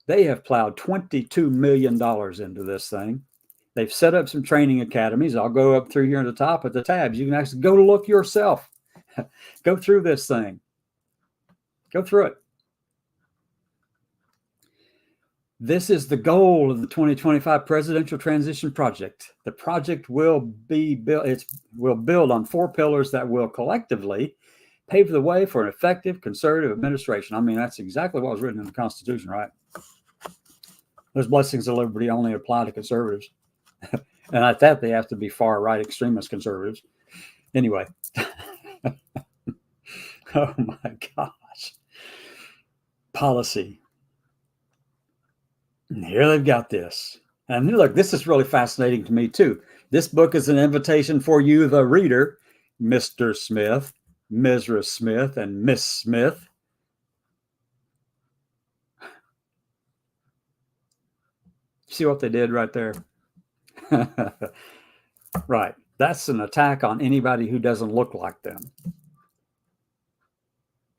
They have plowed $22 million into this thing. They've set up some training academies. I'll go up through here at the top at the tabs. You can actually go to look yourself. Go through this thing. Go through it. This is the goal of the 2025 Presidential Transition Project. The project will be built. It will build on 4 pillars that will collectively pave the way for an effective conservative administration. I mean, that's exactly what was written in the Constitution, right? Those blessings of liberty only apply to conservatives. And at that, they have to be far right extremist conservatives. Anyway. Oh my gosh. Policy. And here they've got this. And look, this is really fascinating to me too. This book is an invitation for you, the reader, Mr. Smith, Mrs. Smith, and Miss Smith. See what they did right there? Right. That's an attack on anybody who doesn't look like them.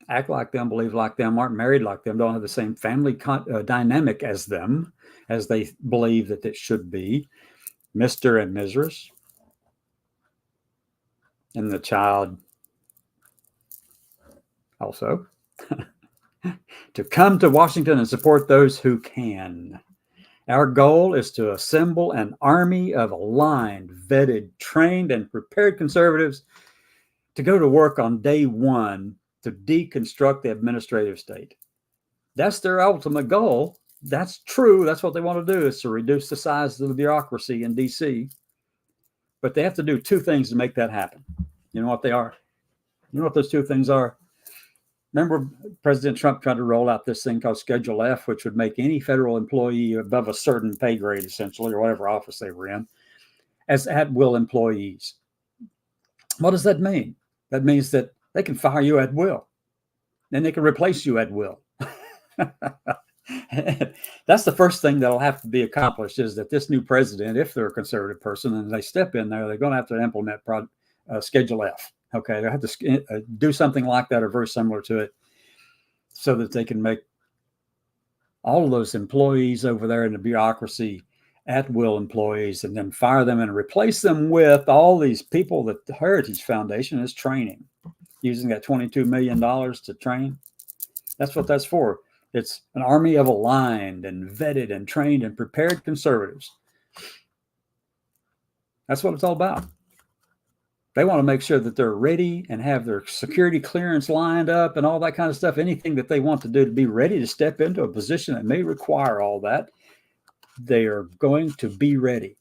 Act like them, believe like them, aren't married like them, don't have the same family dynamic as them, as they believe that it should be. Mr. and Mrs. And the child also. To come to Washington and support those who can. Our goal is to assemble an army of aligned, vetted, trained, and prepared conservatives to go to work on day one to deconstruct the administrative state. That's their ultimate goal. That's true. That's what they want to do, is to reduce the size of the bureaucracy in D.C. But they have to do 2 things to make that happen. You know what they are? You know what those 2 things are? Remember, President Trump tried to roll out this thing called Schedule F, which would make any federal employee above a certain pay grade, essentially, or whatever office they were in, as at-will employees. What does that mean? That means that they can fire you at will, and they can replace you at will. That's the first thing that'll have to be accomplished, is that this new president, if they're a conservative person and they step in there, they're going to have to implement Schedule F. Okay, they have to do something like that or very similar to it, so that they can make all of those employees over there in the bureaucracy at-will employees, and then fire them and replace them with all these people that the Heritage Foundation is training, using that $22 million to train. That's what that's for. It's an army of aligned and vetted and trained and prepared conservatives. That's what it's all about. They want to make sure that they're ready and have their security clearance lined up and all that kind of stuff. Anything that they want to do to be ready to step into a position that may require all that, they are going to be ready.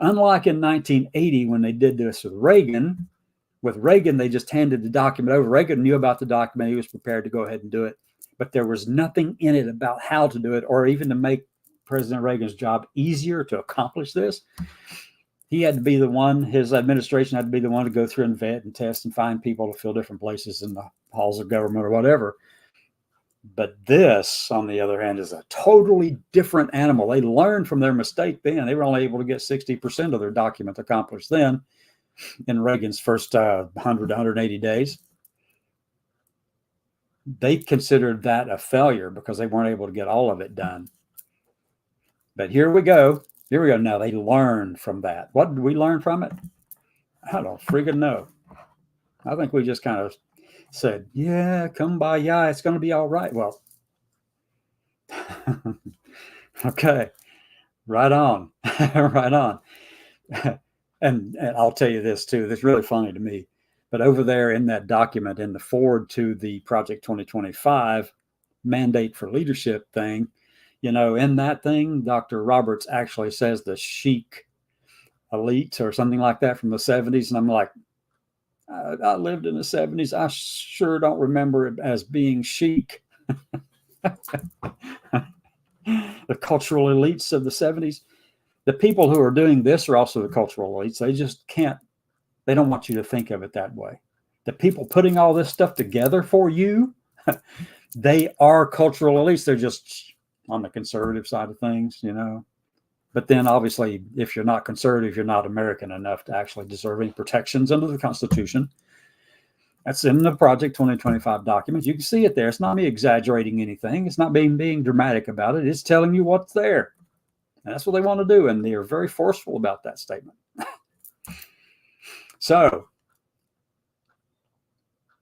Unlike in 1980, when they did this with Reagan, they just handed the document over. Reagan knew about the document. He was prepared to go ahead and do it. But there was nothing in it about how to do it, or even to make President Reagan's job easier to accomplish this. He had to be the one, his administration had to be the one to go through and vet and test and find people to fill different places in the halls of government or whatever. But this, on the other hand, is a totally different animal. They learned from their mistake then. They were only able to get 60% of their document accomplished then in Reagan's first 100 to 180 days. They considered that a failure because they weren't able to get all of it done. But here we go. Here we go. Now they learned from that. What did we learn from it? I don't freaking know. I think we just kind of said, yeah, come by, yeah, it's going to be all right. Well, okay, right on, right on. And I'll tell you this too. This is really funny to me. But over there in that document, in the forward to the Project 2025 mandate for leadership thing, you know, in that thing, Dr. Roberts actually says the chic elite or something like that from the 70s. And I'm like, I lived in the 70s. I sure don't remember it as being chic. The cultural elites of the 70s. The people who are doing this are also the cultural elites. They just can't, they don't want you to think of it that way. The people putting all this stuff together for you, they are cultural elites. They're just on the conservative side of things, you know. But then obviously, if you're not conservative, you're not American enough to actually deserve any protections under the Constitution. That's in the Project 2025 documents. You can see it there. It's not me exaggerating anything. It's not being dramatic about it. It's telling you what's there. And that's what they want to do. And they are very forceful about that statement. So,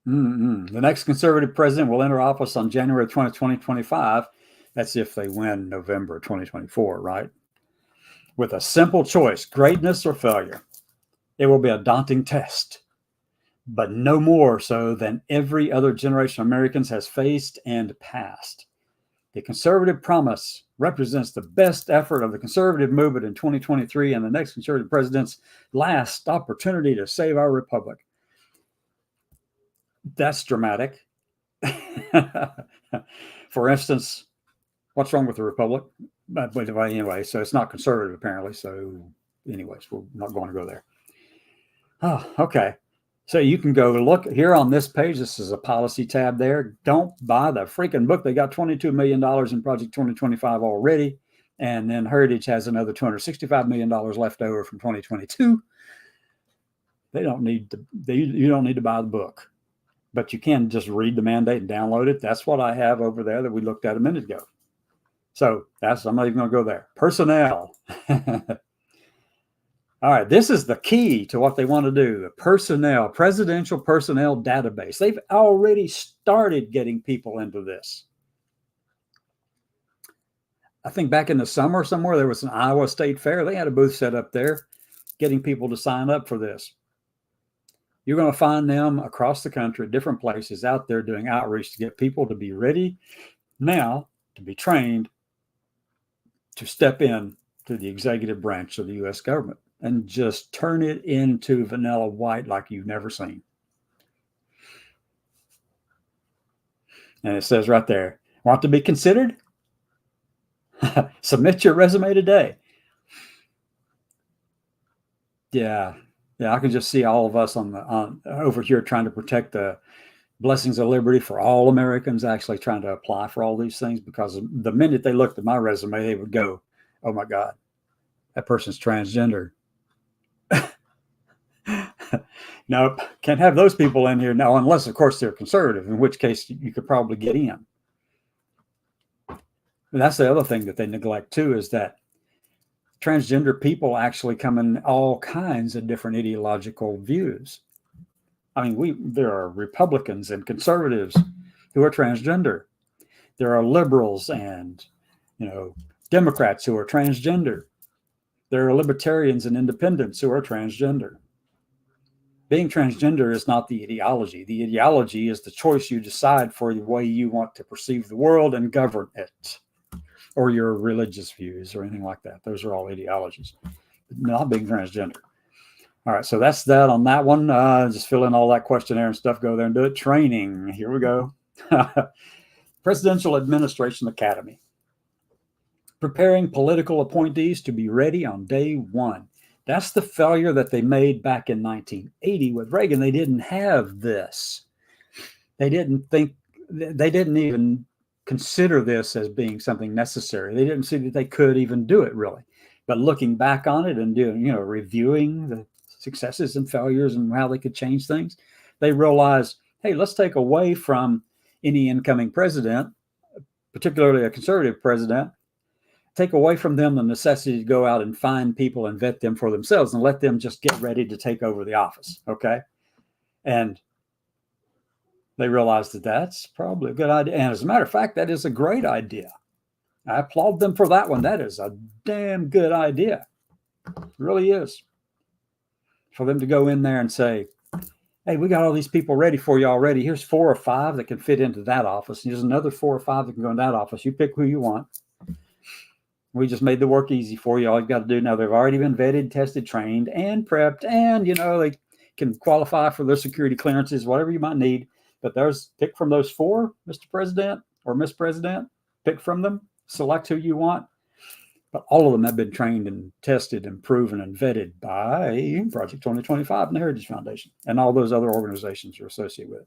the next conservative president will enter office on January 20, 2025. That's if they win November 2024, right? With a simple choice, greatness or failure. It will be a daunting test, but no more so than every other generation of Americans has faced and passed. The conservative promise represents the best effort of the conservative movement in 2023 and the next conservative president's last opportunity to save our republic. That's dramatic. For instance, what's wrong with the republic? But anyway, so it's not conservative apparently. So anyways, we're not going to go there. Oh, okay. So you can go look here on this page. This is a policy tab there. Don't buy the freaking book. They got $22 million in Project 2025 already. And then Heritage has another $265 million left over from 2022. You don't need to buy the book, but you can just read the mandate and download it. That's what I have over there that we looked at a minute ago. So I'm not even going to go there. Personnel. All right, this is the key to what they want to do, the presidential personnel database. They've already started getting people into this. I think back in the summer somewhere, there was an Iowa State Fair. They had a booth set up there, getting people to sign up for this. You're going to find them across the country, different places out there doing outreach to get people to be ready now to be trained to step in to the executive branch of the U.S. government and just turn it into vanilla white like you've never seen. And it says right there, want to be considered? Submit your resume today. Yeah, I can just see all of us on over here trying to protect the blessings of liberty for all Americans, actually trying to apply for all these things, because the minute they looked at my resume, they would go, oh my God, that person's transgender. Nope, can't have those people in here now, unless, of course, they're conservative, in which case you could probably get in. And that's the other thing that they neglect, too, is that transgender people actually come in all kinds of different ideological views. I mean, there are Republicans and conservatives who are transgender. There are liberals and, Democrats who are transgender. There are libertarians and independents who are transgender. Being transgender is not the ideology. The ideology is the choice you decide for the way you want to perceive the world and govern it, or your religious views or anything like that. Those are all ideologies, not being transgender. All right, so that's that on that one. Just fill in all that questionnaire and stuff. Go there and do it. Training. Here we go. Presidential Administration Academy. Preparing political appointees to be ready on day one. That's the failure that they made back in 1980 with Reagan. They didn't have this. They didn't even consider this as being something necessary. They didn't see that they could even do it, really. But looking back on it and reviewing the successes and failures and how they could change things, they realized, hey, let's take away from any incoming president, particularly a conservative president, take away from them the necessity to go out and find people and vet them for themselves and let them just get ready to take over the office. Okay. And they realized that that's probably a good idea. And as a matter of fact, that is a great idea. I applaud them for that one. That is a damn good idea. It really is. For them to go in there and say, hey, we got all these people ready for you already. Here's 4 or 5 that can fit into that office. Here's another 4 or 5 that can go in that office. You pick who you want. We just made the work easy for you. All you've got to do now, they've already been vetted, tested, trained, and prepped. And, they can qualify for their security clearances, whatever you might need. But pick from those 4, Mr. President or Miss President. Pick from them. Select who you want. But all of them have been trained and tested and proven and vetted by Project 2025 and the Heritage Foundation and all those other organizations you're associated with.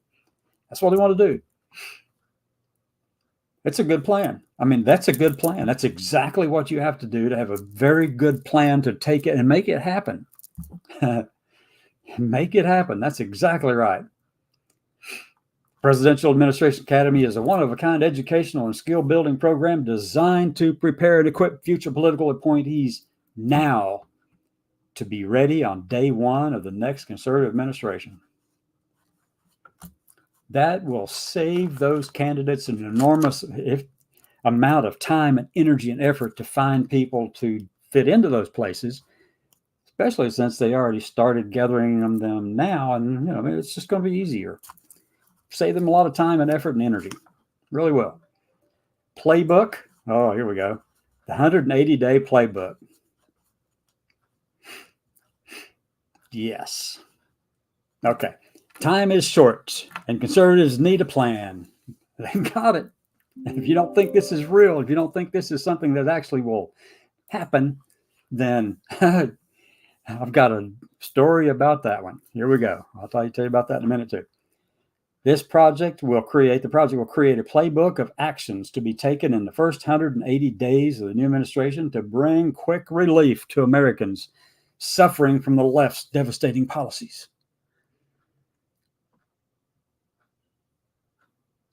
That's what they want to do. It's a good plan. I mean, that's a good plan. That's exactly what you have to do to have a very good plan to take it and make it happen. Make it happen. That's exactly right. Presidential Administration Academy is a one-of-a-kind educational and skill-building program designed to prepare and equip future political appointees now to be ready on day one of the next conservative administration. That will save those candidates an enormous amount of time and energy and effort to find people to fit into those places, especially since they already started gathering them now. And, it's just going to be easier. Save them a lot of time and effort and energy. Really will. Playbook. Oh, here we go. The 180-day playbook. Yes. Okay. Time is short, and conservatives need a plan. They got it. And if you don't think this is real, if you don't think this is something that actually will happen, then I've got a story about that one. Here we go. I'll tell you about that in a minute too. The project will create a playbook of actions to be taken in the first 180 days of the new administration to bring quick relief to Americans suffering from the left's devastating policies.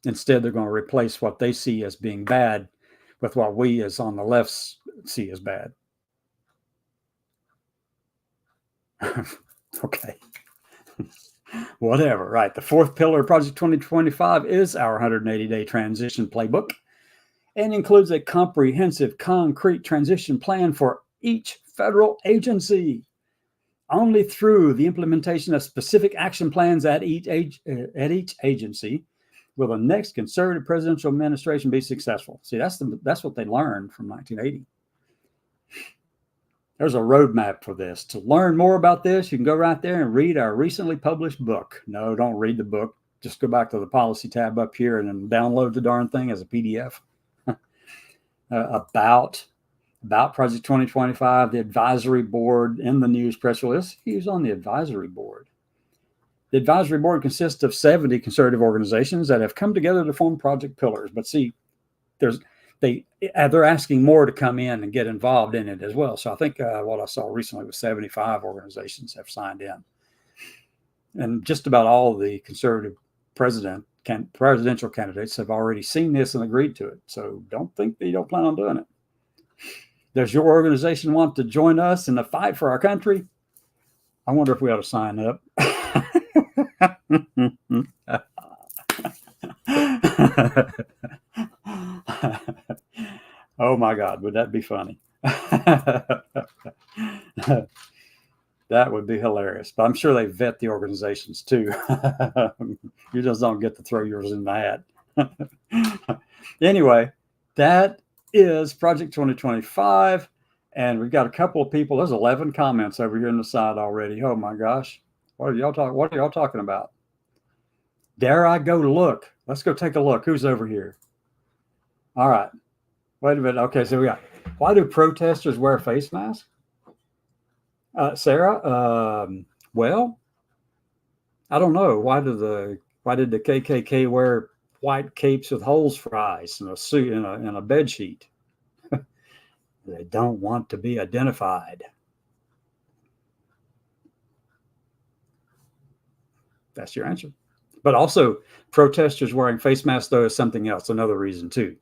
Instead, they're going to replace what they see as being bad with what we as on the left see as bad. Okay. Whatever, right. The fourth pillar of Project 2025 is our 180-day transition playbook and includes a comprehensive, concrete transition plan for each federal agency. Only through the implementation of specific action plans at each agency will the next conservative presidential administration be successful. See, that's what they learned from 1980. There's a roadmap for this. To learn more about this, you can go right there and read our recently published book. No, don't read the book. Just go back to the policy tab up here and then download the darn thing as a PDF. About Project 2025, the advisory board in the news press release. He's on the advisory board. The advisory board consists of 70 conservative organizations that have come together to form project pillars. But see, they're asking more to come in and get involved in it as well. So I think what I saw recently was 75 organizations have signed in. And just about all the conservative presidential candidates have already seen this and agreed to it. So don't think that you don't plan on doing it. Does your organization want to join us in the fight for our country? I wonder if we ought to sign up. Oh my God, would that be funny? That would be hilarious. But I'm sure they vet the organizations too. You just don't get to throw yours in the hat. Anyway, that is Project 2025. And we've got a couple of people. There's 11 comments over here on the side already. Oh my gosh. What are y'all talking about? Dare I go look? Let's go take a look. Who's over here? All right. Wait a minute. Okay, so we got, why do protesters wear face masks? Sarah, well, I don't know. Why did the KKK wear white capes with holes for eyes and a suit and a bed sheet? They don't want to be identified. That's your answer. But also, protesters wearing face masks, though, is something else. Another reason, too.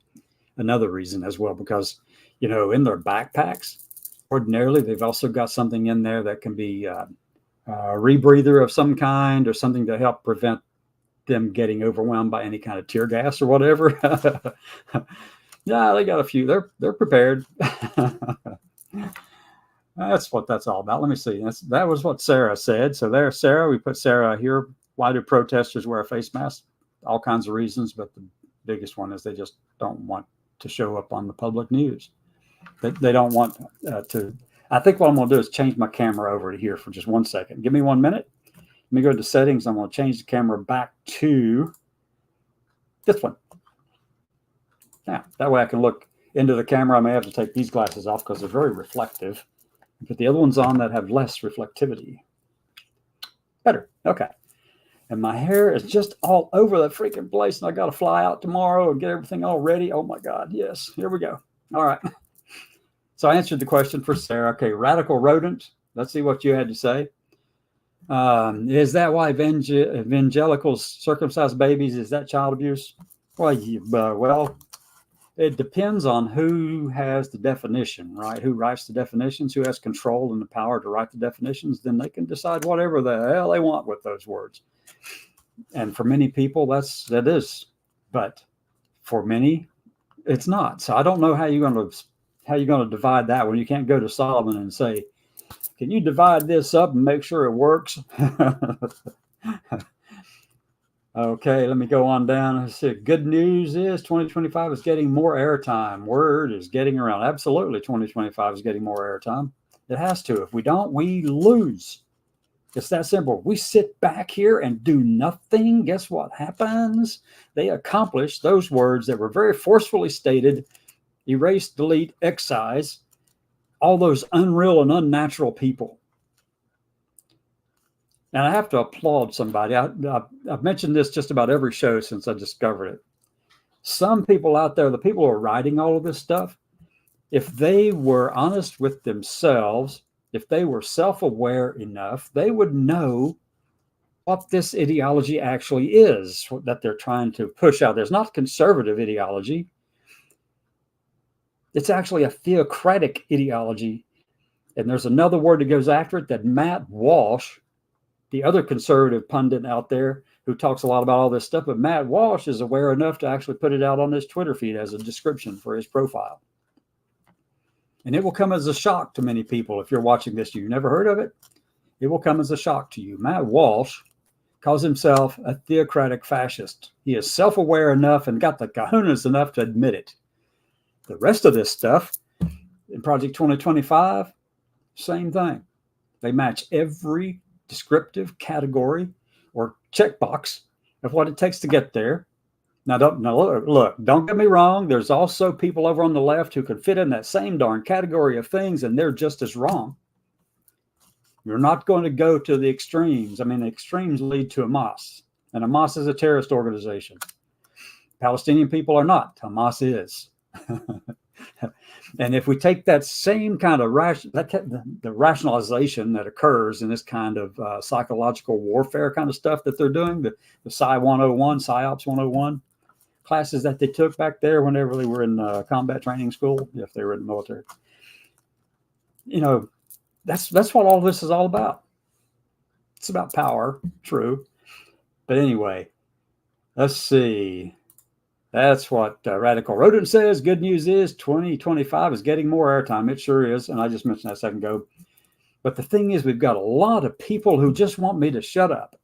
Another reason as well, because, in their backpacks, ordinarily, they've also got something in there that can be a rebreather of some kind or something to help prevent them getting overwhelmed by any kind of tear gas or whatever. Yeah, they got a few. They're prepared. That's what that's all about. Let me see. That was what Sarah said. So there's Sarah. We put Sarah here. Why do protesters wear a face mask? All kinds of reasons, but the biggest one is they just don't want to show up on the public news. They don't want to. I think what I'm going to do is change my camera over to here for just 1 second. Give me 1 minute. Let me go to settings. I'm going to change the camera back to this one. Now, that way I can look into the camera. I may have to take these glasses off because they're very reflective. Put the other ones on that have less reflectivity. Better. Okay. And my hair is just all over the freaking place, and I got to fly out tomorrow and get everything all ready. Oh, my God. Yes. Here we go. All right. So I answered the question for Sarah. Okay. Radical rodent. Let's see what you had to say. Is that why evangelicals circumcise babies? Is that child abuse? Well, it depends on who has the definition, right? Who writes the definitions, who has control and the power to write the definitions, then they can decide whatever the hell they want with those words. And for many people, that is. But for many, it's not. So I don't know how you're going to divide that when you can't go to Solomon and say, can you divide this up and make sure it works? Okay, let me go on down. I said, good news is 2025 is getting more airtime. Word is getting around. Absolutely, 2025 is getting more airtime. It has to. If we don't, we lose. It's that simple. We sit back here and do nothing. Guess what happens? They accomplish those words that were very forcefully stated: erase, delete, excise, all those unreal and unnatural people. And I have to applaud somebody. I've mentioned this just about every show since I discovered it. Some people out there, the people who are writing all of this stuff, if they were honest with themselves, if they were self-aware enough, they would know what this ideology actually is that they're trying to push out. There's not conservative ideology. It's actually a theocratic ideology. And there's another word that goes after it that Matt Walsh, the other conservative pundit out there who talks a lot about all this stuff, but Matt Walsh is aware enough to actually put it out on his Twitter feed as a description for his profile. And it will come as a shock to many people. If you're watching this, you've never heard of it, it will come as a shock to you. Matt Walsh calls himself a theocratic fascist. He is self-aware enough and got the kahunas enough to admit it. The rest of this stuff in Project 2025, same thing. They match every descriptive category or checkbox of what it takes to get there. Now, don't get me wrong. There's also people over on the left who could fit in that same darn category of things, and they're just as wrong. You're not going to go to the extremes. I mean, the extremes lead to Hamas, and Hamas is a terrorist organization. Palestinian people are not. Hamas is. And if we take that same kind of the rationalization that occurs in this kind of psychological warfare kind of stuff that they're doing, the Psy 101, PsyOps 101 classes that they took back there whenever they were in combat training school, if they were in the military, that's what all this is all about. It's about power, true. But anyway, let's see. That's what Radical Rodent says. Good news is 2025 is getting more airtime. It sure is. And I just mentioned that a second ago. But the thing is, we've got a lot of people who just want me to shut up.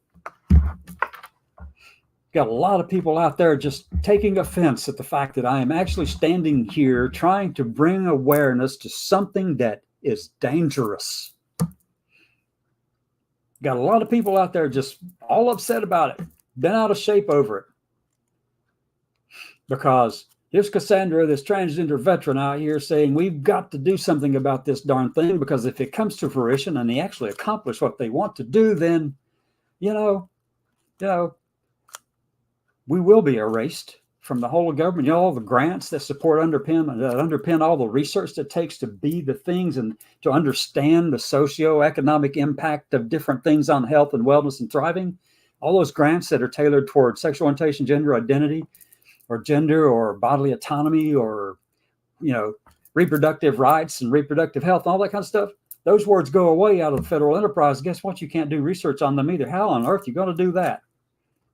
Got a lot of people out there just taking offense at the fact that I am actually standing here trying to bring awareness to something that is dangerous. Got a lot of people out there just all upset about it, been out of shape over it. Because here's Cassandra, this transgender veteran out here saying we've got to do something about this darn thing, because if it comes to fruition and they actually accomplish what they want to do, then, we will be erased from the whole of government. All the grants that underpin all the research that takes to be the things and to understand the socioeconomic impact of different things on health and wellness and thriving. All those grants that are tailored toward sexual orientation, gender identity, or gender or bodily autonomy or, reproductive rights and reproductive health, all that kind of stuff. Those words go away out of the federal enterprise. Guess what? You can't do research on them either. How on earth are you going to do that?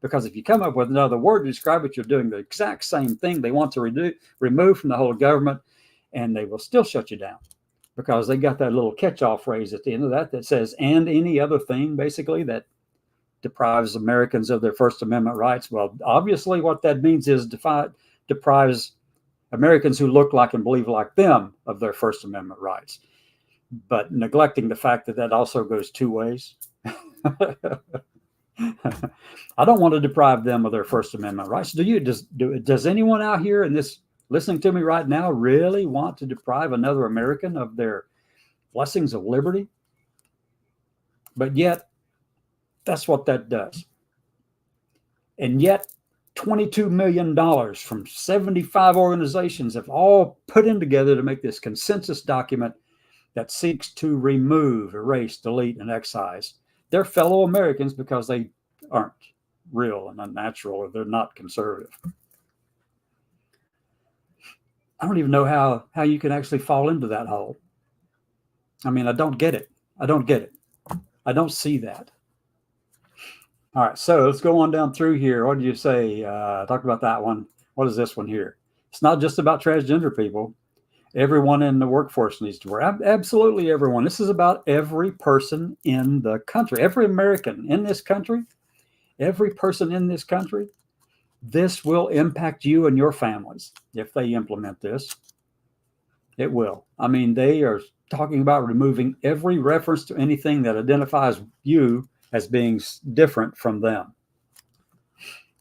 Because if you come up with another word to describe it, you're doing the exact same thing they want to remove from the whole government, and they will still shut you down because they got that little catch-all phrase at the end of that says, and any other thing, basically, that deprives Americans of their First Amendment rights. Well, obviously what that means is deprives Americans who look like and believe like them of their First Amendment rights, but neglecting the fact that also goes two ways. I don't want to deprive them of their First Amendment rights. Does anyone out here in this listening to me right now really want to deprive another American of their blessings of liberty? But yet, that's what that does. And yet, $22 million from 75 organizations have all put in together to make this consensus document that seeks to remove, erase, delete, and excise. they're fellow Americans because they aren't real and unnatural, or they're not conservative. I don't even know how you can actually fall into that hole. I mean, I don't get it. I don't get it. I don't see that. All right, so let's go on down through here. What did you say? Talked about that one. What is this one here? It's not just about transgender people. Everyone in the workforce needs to wear. Absolutely everyone. This is about every person in the country, every American in this country, every person in this country. This will impact you and your families if they implement this. It will. I mean, they are talking about removing every reference to anything that identifies you as being different from them.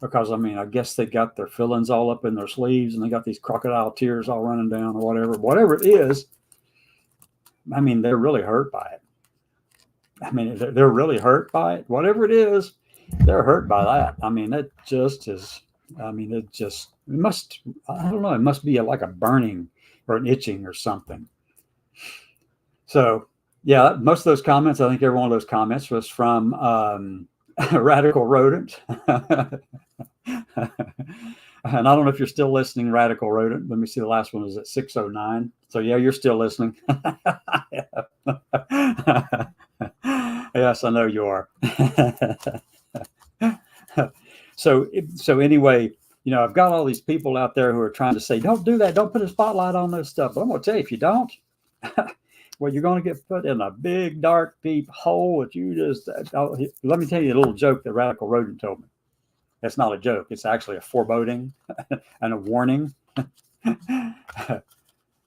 Because, I mean, I guess they got their feelings all up in their sleeves and they got these crocodile tears all running down or whatever it is. I mean, they're really hurt by it. I mean, they're really hurt by it. Whatever it is, they're hurt by that. I mean, it just is. I mean, it must, I don't know, it must be like a burning or an itching or something. So, yeah, most of those comments, I think every one of those comments was from Radical Rodent. And I don't know if you're still listening, Radical Rodent. Let me see, the last one is at 6:09. So, yeah, you're still listening. Yes, I know you are. So anyway, you know, I've got all these people out there who are trying to say, don't do that. Don't put a spotlight on this stuff. But I'm going to tell you, if you don't, well, you're going to get put in a big, dark, deep hole that you just, let me tell you a little joke that Radical Rodent told me. It's not a joke. It's actually a foreboding and a warning.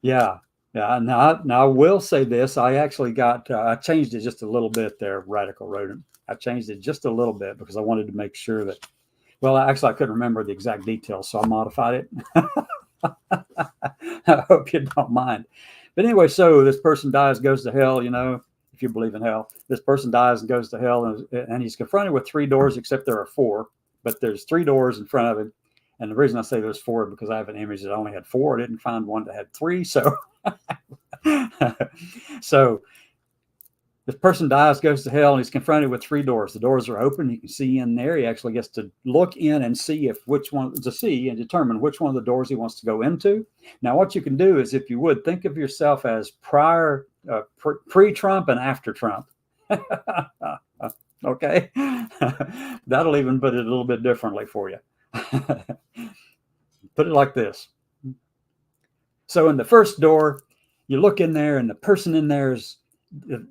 Yeah. Now I will say this. I actually I changed it just a little bit there, Radical Rodent. I changed it just a little bit because I wanted to make sure that, well, actually, I couldn't remember the exact details, so I modified it. I hope you don't mind. But anyway, so this person dies, goes to hell, you know, if you believe in hell. This person dies and goes to hell, and he's confronted with 3 doors, except there are 4. But there's 3 doors in front of him. And the reason I say there's 4 is because I have an image that only had 4. I didn't find one that had 3. So, so this person dies, goes to hell, and he's confronted with 3 doors. The doors are open. He can see in there. He actually gets to look in and see and determine which one of the doors he wants to go into. Now, what you can do is, if you would, think of yourself as pre-Trump and after Trump. Okay. That'll even put it a little bit differently for you. Put it like this. So in the first door, you look in there, and the person in there is,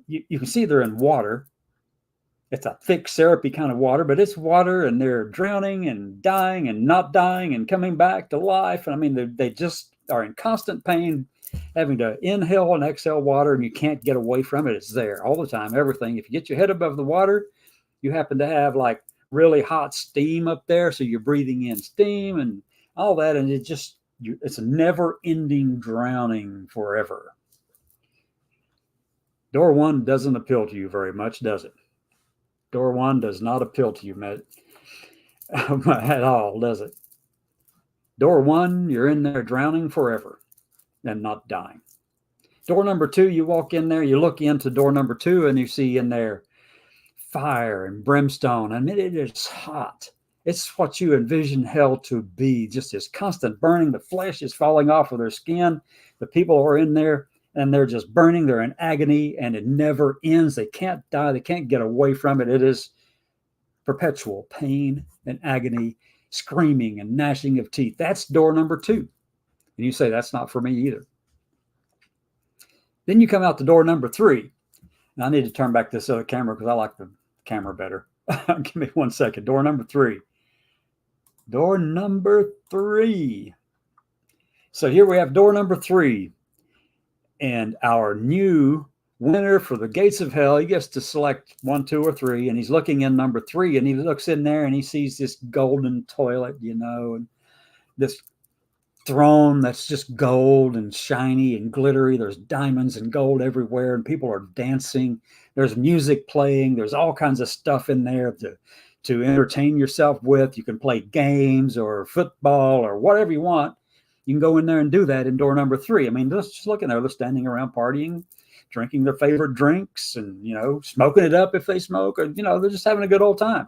you can see they're in water. It's a thick, syrupy kind of water, but it's water, and they're drowning and dying and not dying and coming back to life. And I mean, they just are in constant pain, having to inhale and exhale water, and you can't get away from it. It's there all the time, everything. If you get your head above the water, you happen to have like really hot steam up there, so you're breathing in steam and all that, and it's a never-ending drowning forever. Door 1 doesn't appeal to you very much, does it? Door 1 does not appeal to you at all, does it? Door 1, you're in there drowning forever and not dying. Door number 2, you walk in there, you look into door number 2, and you see in there fire and brimstone. I mean, it is hot. It's what you envision hell to be, just this constant burning. The flesh is falling off of their skin. The people are in there, and they're just burning. They're in agony, and it never ends. They can't die. They can't get away from it. It is perpetual pain and agony, screaming and gnashing of teeth. That's door number 2. And you say, that's not for me either. Then you come out to door number 3. And I need to turn back this other camera because I like the camera better. Give me 1 second. Door number 3. Door number 3. So here we have door number 3. And our new winner for the gates of hell, he gets to select 1, 2, or 3. And he's looking in number 3. And he looks in there and he sees this golden toilet, you know, and this throne that's just gold and shiny and glittery. There's diamonds and gold everywhere, and people are dancing. There's music playing. There's all kinds of stuff in there to entertain yourself with. You can play games or football or whatever you want. You can go in there and do that in door number 3. I mean, just look in there. They're standing around partying. drinking their favorite drinks and, smoking it up if they smoke, or, they're just having a good old time.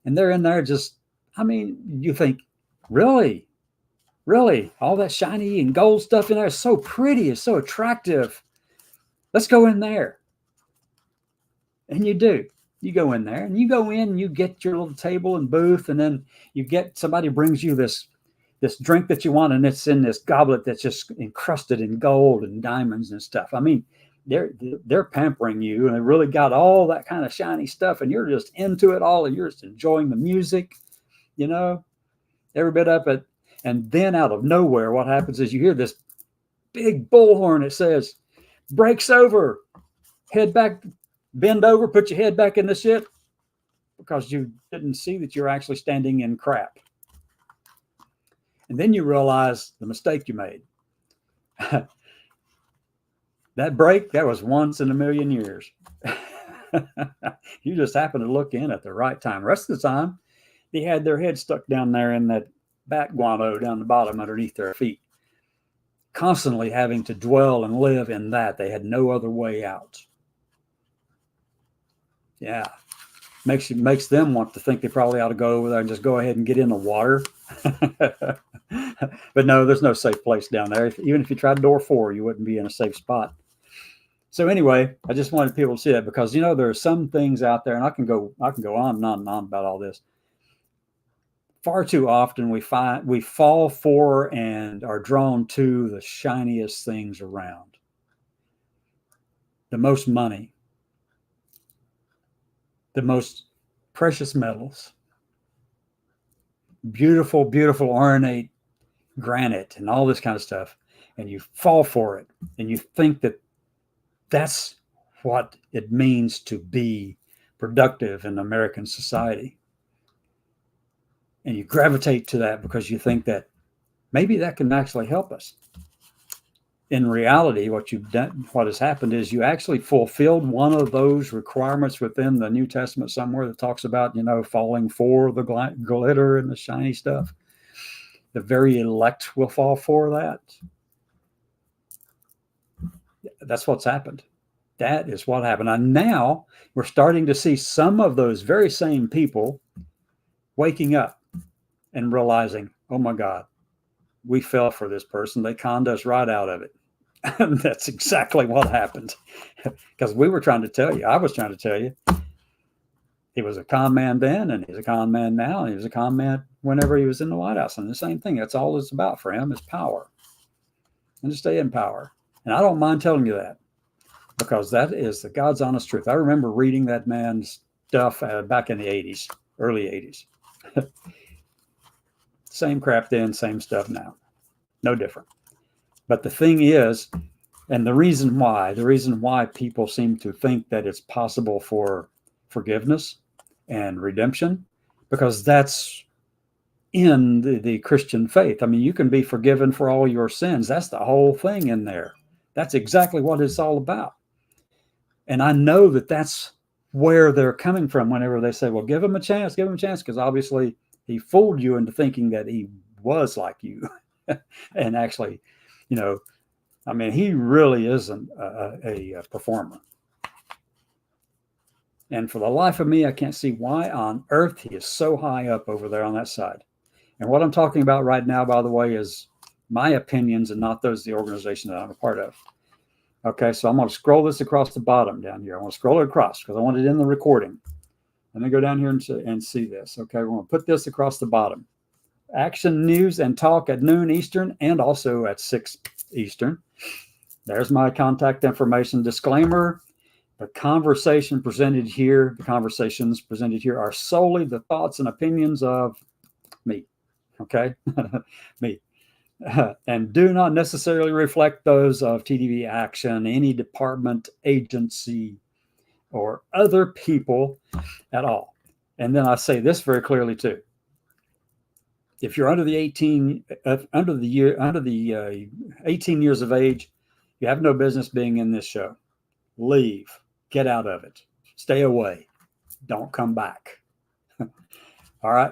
And they're in there just, you think, really, all that shiny and gold stuff in there is so pretty, it's so attractive. Let's go in there. And you do. You go in there, and you get your little table and booth, and then somebody brings you this drink that you want, and it's in this goblet that's just encrusted in gold and diamonds and stuff. They're pampering you, and they really got all that kind of shiny stuff, and you're just into it all, and you're just enjoying the music, every bit of it. And then out of nowhere, what happens is you hear this big bullhorn that says, "Breaks over, head back, bend over, put your head back in the shit," because you didn't see that you're actually standing in crap. And then you realize the mistake you made. That break, that was once in a million years. You just happened to look in at the right time. The rest of the time, they had their head stuck down there in that bat guano down the bottom underneath their feet, constantly having to dwell and live in that. They had no other way out. Yeah. Makes them want to think they probably ought to go over there and just go ahead and get in the water. But no, there's no safe place down there. Even if you tried door 4, you wouldn't be in a safe spot. So anyway, I just wanted people to see that, because there are some things out there, and I can go on and on and on about all this. Far too often we fall for and are drawn to the shiniest things around. The most money, the most precious metals, beautiful, beautiful ornate granite and all this kind of stuff. And you fall for it, and you think that that's what it means to be productive in American society. And you gravitate to that because you think that maybe that can actually help us. In reality, what has happened is you actually fulfilled one of those requirements within the New Testament somewhere that talks about, falling for the glitter and the shiny stuff. The very elect will fall for that. That's what's happened. That is what happened. And now we're starting to see some of those very same people waking up and realizing, oh my God, we fell for this person. They conned us right out of it. And that's exactly what happened. Because I was trying to tell you, he was a con man then, and he's a con man now, and he was a con man whenever he was in the White House. And the same thing, that's all it's about for him, is power. And to stay in power. And I don't mind telling you that, because that is the God's honest truth. I remember reading that man's stuff back in the 80s, early 80s. Same crap then, same stuff now. No different. But the thing is, and the reason why people seem to think that it's possible for forgiveness and redemption, because that's in the Christian faith. You can be forgiven for all your sins. That's the whole thing in there. That's exactly what it's all about. And I know that that's where they're coming from whenever they say, well, give him a chance, because obviously he fooled you into thinking that he was like you. And actually, he really isn't a performer. And for the life of me, I can't see why on earth he is so high up over there on that side. And what I'm talking about right now, by the way, is my opinions and not those of the organization that I'm a part of. Okay, so I'm going to scroll this across the bottom down here. I want to scroll it across because I want it in the recording. And then go down here and see this. Okay, we're going to put this across the bottom. Action, news, and talk at noon Eastern and also at 6 Eastern. There's my contact information. Disclaimer, the conversations presented here are solely the thoughts and opinions of me. Okay? Me. And do not necessarily reflect those of TDV Action, any department, agency, or other people at all. And then I say this very clearly too. If you're under the 18 years of age, you have no business being in this show. Leave. Get out of it. Stay away. Don't come back. All right.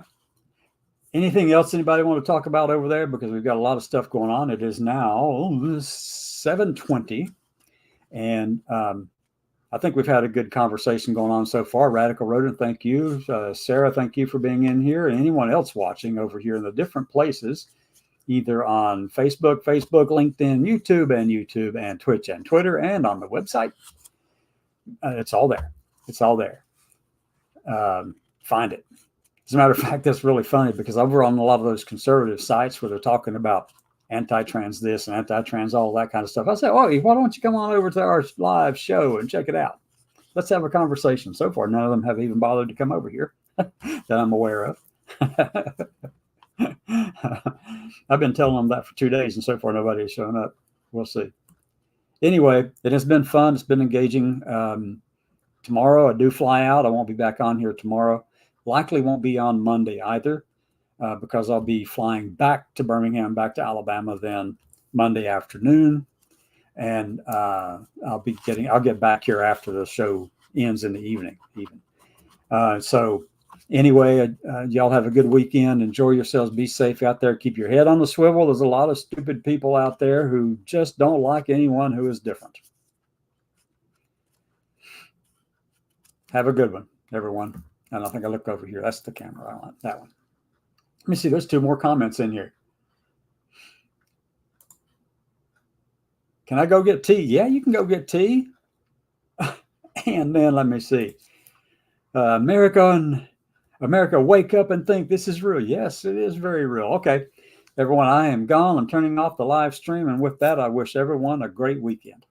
Anything else anybody want to talk about over there? Because we've got a lot of stuff going on. It is now 7:20. And I think we've had a good conversation going on so far. Radical Rodent, thank you. Sarah, thank you for being in here. And anyone else watching over here in the different places, either on Facebook, LinkedIn, YouTube, and Twitch and Twitter, and on the website. It's all there. It's all there. Find it. As a matter of fact, that's really funny because over on a lot of those conservative sites where they're talking about anti-trans this and anti-trans all that kind of stuff, I say, oh, why don't you come on over to our live show and check it out? Let's have a conversation. So far, none of them have even bothered to come over here that I'm aware of. I've been telling them that for 2 days, and so far nobody has shown up. We'll see. Anyway, it has been fun. It's been engaging. Tomorrow, I do fly out. I won't be back on here tomorrow. Likely won't be on Monday either, because I'll be flying back to Birmingham, back to Alabama then Monday afternoon. And I'll get back here after the show ends in the evening even. So anyway, y'all have a good weekend. Enjoy yourselves. Be safe out there. Keep your head on the swivel. There's a lot of stupid people out there who just don't like anyone who is different. Have a good one, everyone. And I think I look over here. That's the camera. I want that one. Let me see. There's 2 more comments in here. Can I go get tea? Yeah, you can go get tea. And then let me see. America, wake up and think this is real. Yes, it is very real. Okay, everyone, I am gone. I'm turning off the live stream. And with that, I wish everyone a great weekend.